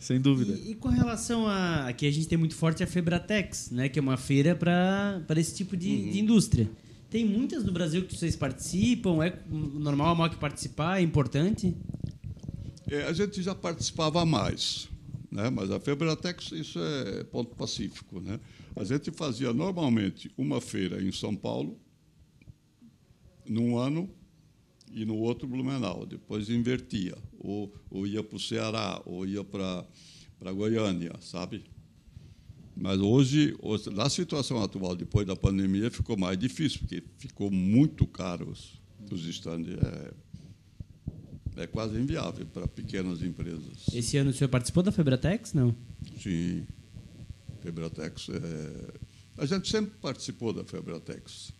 Sem dúvida. E com relação a... Aqui a gente tem muito forte a Febratex, né? Que é uma feira para esse tipo de indústria. Tem muitas no Brasil que vocês participam? É normal a MOC participar? É importante? A gente já participava mais, né? Mas a Febratex, isso é ponto pacífico, né? A gente fazia normalmente uma feira em São Paulo, num ano, e no outro Blumenau. Depois invertia. Ou ia para o Ceará, ou ia para Goiânia, sabe? Mas hoje, na situação atual, depois da pandemia, ficou mais difícil, porque ficou muito caro os estandes. É quase inviável para pequenas empresas. Esse ano o senhor participou da Febratex, não? Sim. Febratex. A gente sempre participou da Febratex.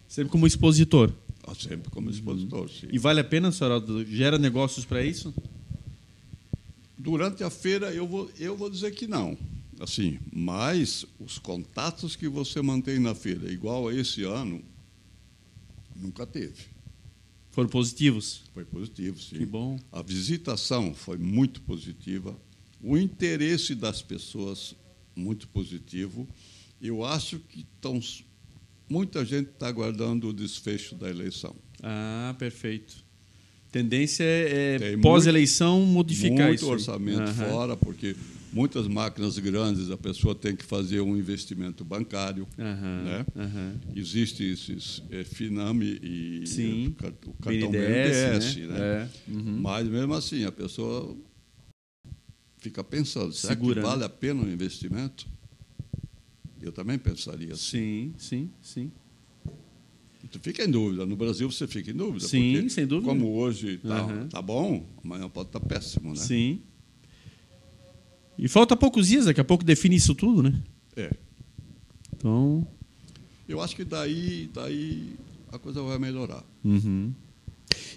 Sempre como expositor? Sempre como expositor, sim. E vale a pena, senhora? Gera negócios para isso? Durante a feira, eu vou dizer que não. Assim, mas os contatos que você mantém na feira, igual a esse ano, nunca teve. Foram positivos? Foi positivo, sim. Que bom. A visitação foi muito positiva, o interesse das pessoas muito positivo. Eu acho que muita gente está aguardando o desfecho da eleição. Perfeito. Tendência é pós-eleição modificar isso. Muito orçamento fora, porque muitas máquinas grandes a pessoa tem que fazer um investimento bancário. Né? Existe esses Finame e o cartão BNDES. Né? Mas, mesmo assim, a pessoa fica pensando, será que vale a pena o investimento? Eu também pensaria assim. Sim. Tu fica em dúvida. No Brasil você fica em dúvida. Sim, porque, sem dúvida. Como hoje tá bom, amanhã pode estar péssimo, né? Sim. E falta poucos dias, daqui a pouco define isso tudo, né? Então... Eu acho que daí a coisa vai melhorar.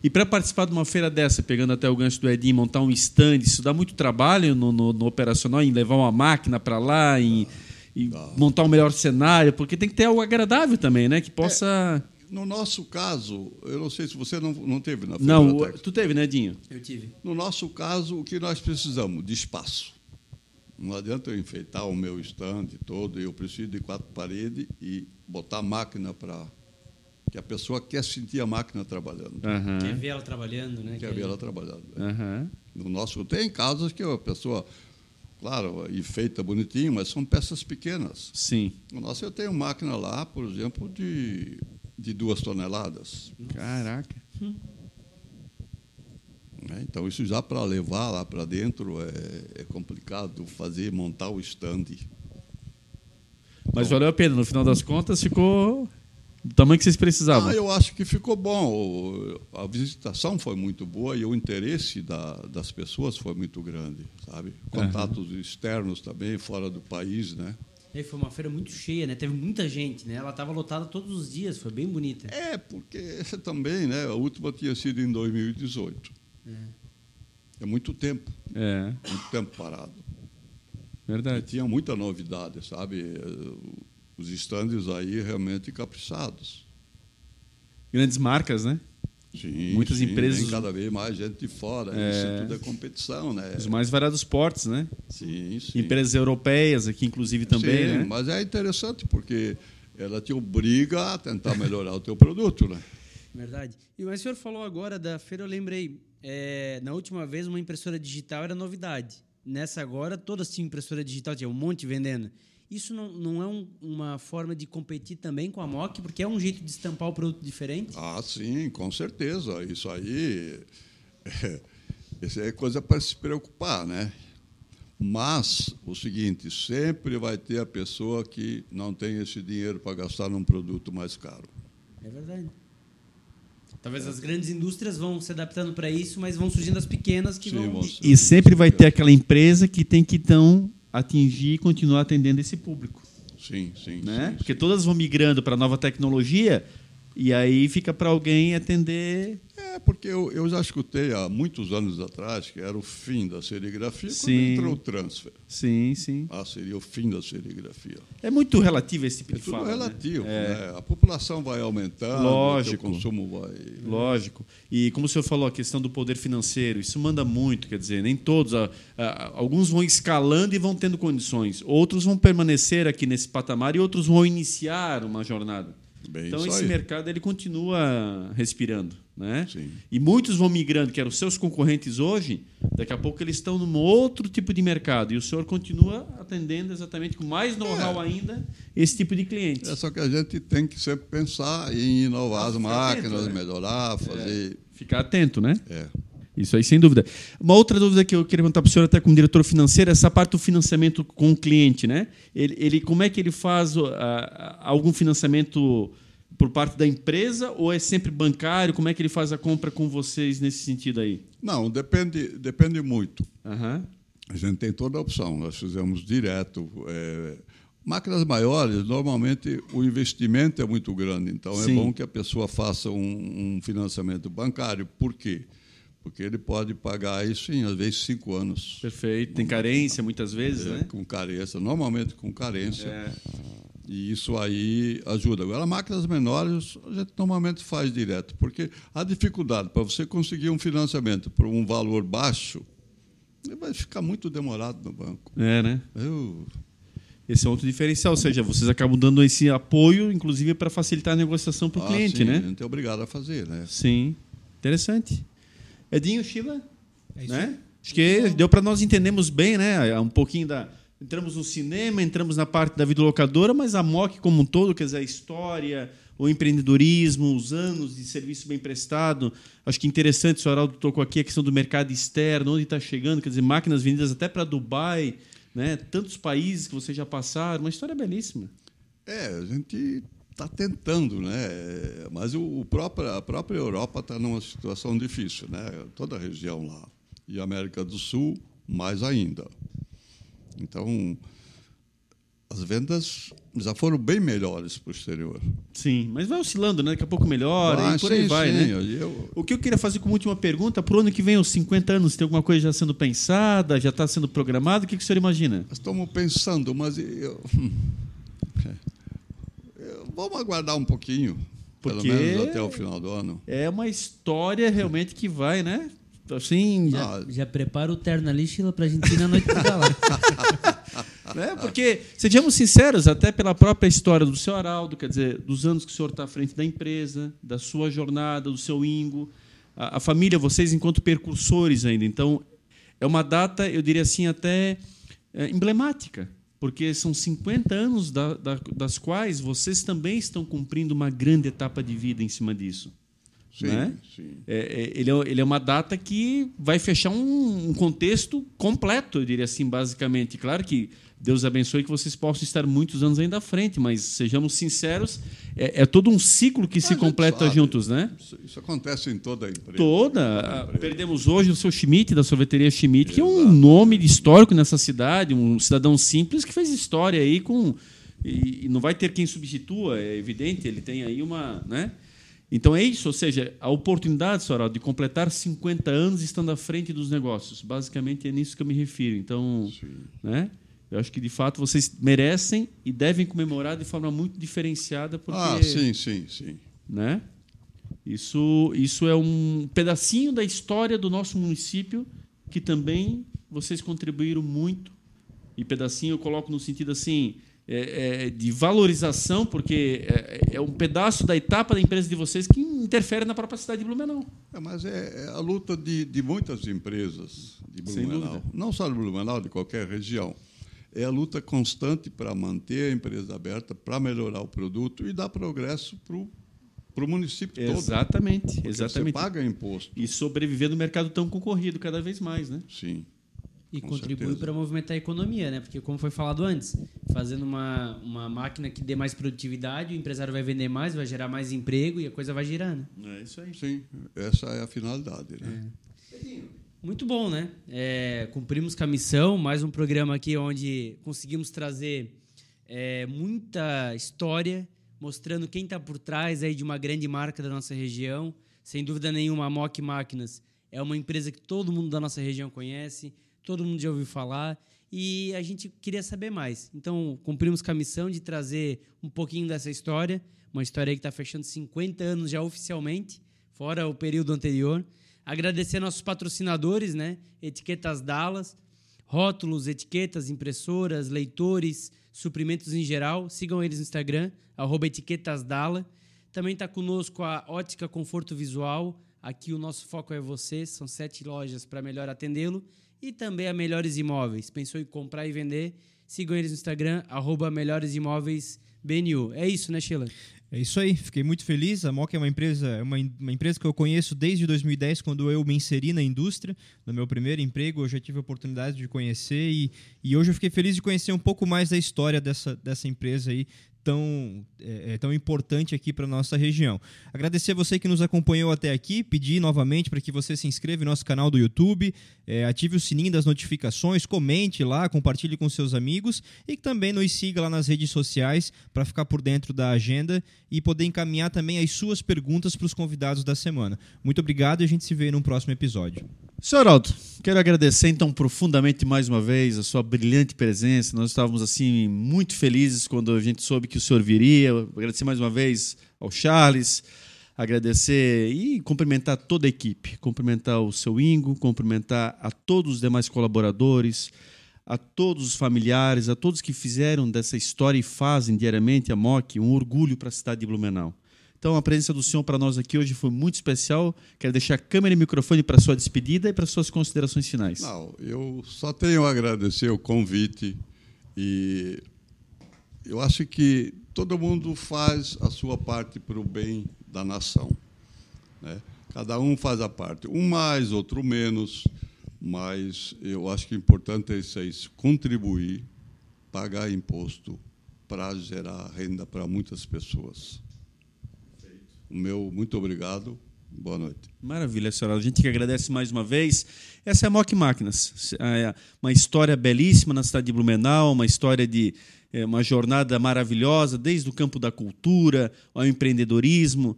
E para participar de uma feira dessa, pegando até o gancho do Edinho, montar um stand, isso dá muito trabalho no operacional, em levar uma máquina para lá, e montar um melhor cenário, porque tem que ter algo agradável também, né? Que possa... No nosso caso, eu não sei se você não teve na feira. Não, tu teve, né, Edinho? Eu tive. No nosso caso, o que nós precisamos? De espaço. Não adianta eu enfeitar o meu stand todo, eu preciso de 4 paredes e botar a máquina para... que a pessoa quer sentir a máquina trabalhando. Quer ver ela trabalhando, né? Quer ver ela trabalhando. No nosso, tem casos que a pessoa claro, e feita bonitinho, mas são peças pequenas. Sim. Nossa, eu tenho máquina lá, por exemplo, de 2 toneladas. Caraca. Então, isso já para levar lá para dentro é complicado fazer, montar o stand. Mas valeu a pena, no final das contas ficou do tamanho que vocês precisavam. Eu acho que ficou bom. A visitação foi muito boa e o interesse das pessoas foi muito grande, sabe? Contatos externos também, fora do país, né? E foi uma feira muito cheia, né? Teve muita gente, né? Ela estava lotada todos os dias, foi bem bonita. Porque também, né? A última tinha sido em 2018. É muito tempo. Muito tempo parado. Verdade. E tinha muita novidade, sabe? Os estandes aí realmente caprichados. Grandes marcas, né? Sim, muitas empresas. Tem cada vez mais gente de fora. Isso tudo é competição, né? Os mais variados portes, né? Sim, sim. Empresas europeias aqui, inclusive, também, sim, né? Mas é interessante porque ela te obriga a tentar melhorar o teu produto, né? Verdade. Mas o senhor falou agora da feira, eu lembrei. Na última vez, uma impressora digital era novidade. Nessa agora, todas tinham impressora digital, tinha um monte vendendo. Isso não é uma forma de competir também com a MOC, porque é um jeito de estampar o produto diferente? Sim, com certeza. Isso aí isso é coisa para se preocupar, né? Mas, o seguinte, sempre vai ter a pessoa que não tem esse dinheiro para gastar num produto mais caro. É verdade. Talvez as grandes indústrias vão se adaptando para isso, mas vão surgindo as pequenas que vão... E sempre vai ter aquela empresa que tem que, então, atingir e continuar atendendo esse público. Sim. Né? Sim, porque todas vão migrando para a nova tecnologia e aí fica para alguém atender... porque eu já escutei há muitos anos atrás que era o fim da serigrafia quando entrou o transfer. Sim. Seria o fim da serigrafia. É muito relativo esse tipo de fala. É tudo relativo. Né? Né? A população vai aumentando, Lógico. o consumo vai... Lógico. E como o senhor falou, a questão do poder financeiro, isso manda muito, quer dizer, nem todos. Alguns vão escalando e vão tendo condições. Outros vão permanecer aqui nesse patamar e outros vão iniciar uma jornada. Então, esse mercado ele continua respirando. Né? Sim. E muitos vão migrando, que eram os seus concorrentes hoje, daqui a pouco eles estão num outro tipo de mercado. E o senhor continua atendendo exatamente com mais know-how ainda esse tipo de cliente. Só que a gente tem que sempre pensar em inovar as máquinas, atento, né? Melhorar, fazer... Ficar atento, né? Isso aí, sem dúvida. Uma outra dúvida que eu queria perguntar para o senhor, até como diretor financeiro, é essa parte do financiamento com o cliente. Né? Como é que ele faz algum financiamento por parte da empresa ou é sempre bancário? Como é que ele faz a compra com vocês nesse sentido aí? Não, depende muito. Uhum. A gente tem toda a opção. Nós fizemos direto. Máquinas maiores, normalmente o investimento é muito grande. Então, Sim. É bom que a pessoa faça um financiamento bancário. Por quê? Porque ele pode pagar isso em, às vezes, 5 anos. Perfeito. Tem carência, muitas vezes, né? Com carência. Normalmente com carência. E isso aí ajuda. Agora, máquinas menores, a gente normalmente faz direto, porque a dificuldade para você conseguir um financiamento por um valor baixo vai ficar muito demorado no banco. Né? Esse é outro diferencial, ou seja, vocês acabam dando esse apoio, inclusive, para facilitar a negociação para o cliente, sim, né? A gente é obrigado a fazer, né? Sim. Interessante. Edinho, Sheila? É isso Né? aí. Acho que deu para nós entendermos bem, né? Um pouquinho da... Entramos no cinema, entramos na parte da videolocadora, mas a MOC como um todo, quer dizer, a história, o empreendedorismo, os anos de serviço bem prestado. Acho que interessante, o senhor Araldo tocou aqui a questão do mercado externo, onde está chegando, quer dizer, máquinas vendidas até para Dubai, né? Tantos países que vocês já passaram, uma história belíssima. A gente está tentando, né? Mas a própria Europa está numa situação difícil, né? Toda a região lá. E a América do Sul, mais ainda. Então, as vendas já foram bem melhores para o exterior. Sim, mas vai oscilando, né? Daqui a pouco melhora e por aí vai, né? O que eu queria fazer como última pergunta, para o ano que vem, os 50 anos, tem alguma coisa já sendo pensada, já está sendo programada? O que o senhor imagina? Nós estamos pensando, mas vamos aguardar um pouquinho, pelo menos até o final do ano. É uma história realmente que vai, né? Assim, já prepara o terno ali, Sheila, para a gente ir na noite do galá. Porque, sejamos sinceros, até pela própria história do seu Araldo, quer dizer, dos anos que o senhor está à frente da empresa, da sua jornada, do seu Ingo, a família, vocês enquanto percursores ainda. Então, é uma data, eu diria assim, até emblemática, porque são 50 anos das quais vocês também estão cumprindo uma grande etapa de vida em cima disso. Sim, né? sim. Ele é uma data que vai fechar um contexto completo, eu diria assim, basicamente. Claro que Deus abençoe que vocês possam estar muitos anos ainda à frente, mas sejamos sinceros, é todo um ciclo que se completa juntos, né? Isso acontece em toda a empresa. Perdemos hoje o seu Schmidt, da sorveteria Schmidt, que é um nome histórico nessa cidade, um cidadão simples que fez história aí e não vai ter quem substitua, é evidente, ele tem aí uma... né? Então é isso, ou seja, a oportunidade, Soraldo, de completar 50 anos estando à frente dos negócios. Basicamente é nisso que eu me refiro. Então, né? Eu acho que, de fato, vocês merecem e devem comemorar de forma muito diferenciada. Porque, sim. Né? Isso é um pedacinho da história do nosso município que também vocês contribuíram muito. E pedacinho eu coloco no sentido assim... de valorização, porque é um pedaço da etapa da empresa de vocês que interfere na própria cidade de Blumenau. Mas é a luta de muitas empresas de Blumenau. Não só de Blumenau, de qualquer região. É a luta constante para manter a empresa aberta, para melhorar o produto e dar progresso para o município todo. Exatamente. Você paga imposto. E sobreviver no mercado tão concorrido cada vez mais, né? Sim. E contribui para movimentar a economia, né? Porque, como foi falado antes, fazendo uma máquina que dê mais produtividade, o empresário vai vender mais, vai gerar mais emprego e a coisa vai girar, né? É isso aí. Sim, essa é a finalidade, né? Muito bom, né? Cumprimos com a missão, mais um programa aqui onde conseguimos trazer muita história, mostrando quem está por trás aí de uma grande marca da nossa região. Sem dúvida nenhuma, a MOC Máquinas é uma empresa que todo mundo da nossa região conhece, todo mundo já ouviu falar e a gente queria saber mais. Então, cumprimos com a missão de trazer um pouquinho dessa história, uma história que está fechando 50 anos já oficialmente, fora o período anterior. Agradecer nossos patrocinadores, né? Etiquetas Dallas, rótulos, etiquetas, impressoras, leitores, suprimentos em geral. Sigam eles no Instagram, @etiquetasdala. Também está conosco a Ótica Conforto Visual. Aqui o nosso foco é você. São 7 lojas para melhor atendê-lo. E também a Melhores Imóveis. Pensou em comprar e vender? Sigam eles no Instagram, @melhoresimóveisbnu. É isso, né, Sheila? É isso aí, fiquei muito feliz. A MOC é uma empresa que eu conheço desde 2010, quando eu me inseri na indústria. No meu primeiro emprego, eu já tive a oportunidade de conhecer e hoje eu fiquei feliz de conhecer um pouco mais da história dessa empresa aí, tão importante aqui para a nossa região. Agradecer a você que nos acompanhou até aqui, pedir novamente para que você se inscreva no nosso canal do YouTube, ative o sininho das notificações, comente lá, compartilhe com seus amigos e também nos siga lá nas redes sociais para ficar por dentro da agenda e poder encaminhar também as suas perguntas para os convidados da semana. Muito obrigado e a gente se vê num próximo episódio. Senhor Aldo, quero agradecer então profundamente mais uma vez a sua brilhante presença. Nós estávamos assim muito felizes quando a gente soube que o senhor viria. Agradecer mais uma vez ao Charles, agradecer e cumprimentar toda a equipe, cumprimentar o seu Ingo, cumprimentar a todos os demais colaboradores, a todos os familiares, a todos que fizeram dessa história e fazem diariamente a MOC um orgulho para a cidade de Blumenau. Então, a presença do senhor para nós aqui hoje foi muito especial. Quero deixar a câmera e microfone para a sua despedida e para as suas considerações finais. Não, eu só tenho a agradecer o convite e eu acho que todo mundo faz a sua parte para o bem da nação, né? Cada um faz a parte, um mais, outro menos, mas eu acho que o importante é isso, contribuir, pagar imposto para gerar renda para muitas pessoas. O meu muito obrigado. Boa noite. Maravilha, senhora. A gente que agradece mais uma vez. Essa é a MOC Máquinas. Uma história belíssima na cidade de Blumenau, uma história de uma jornada maravilhosa, desde o campo da cultura ao empreendedorismo.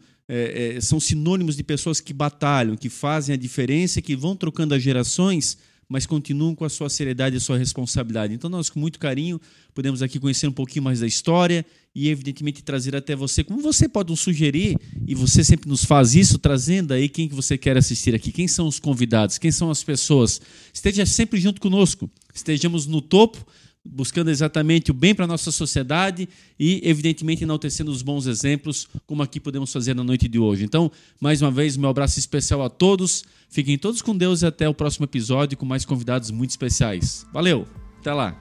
São sinônimos de pessoas que batalham, que fazem a diferença, que vão trocando as gerações, mas continuam com a sua seriedade e a sua responsabilidade. Então, nós, com muito carinho, podemos aqui conhecer um pouquinho mais da história e, evidentemente, trazer até você, como você pode nos sugerir, e você sempre nos faz isso, trazendo aí quem que você quer assistir aqui, quem são os convidados, quem são as pessoas. Esteja sempre junto conosco, estejamos no topo, buscando exatamente o bem para a nossa sociedade e, evidentemente, enaltecendo os bons exemplos, como aqui podemos fazer na noite de hoje. Então, mais uma vez, meu abraço especial a todos. Fiquem todos com Deus e até o próximo episódio com mais convidados muito especiais. Valeu! Até lá.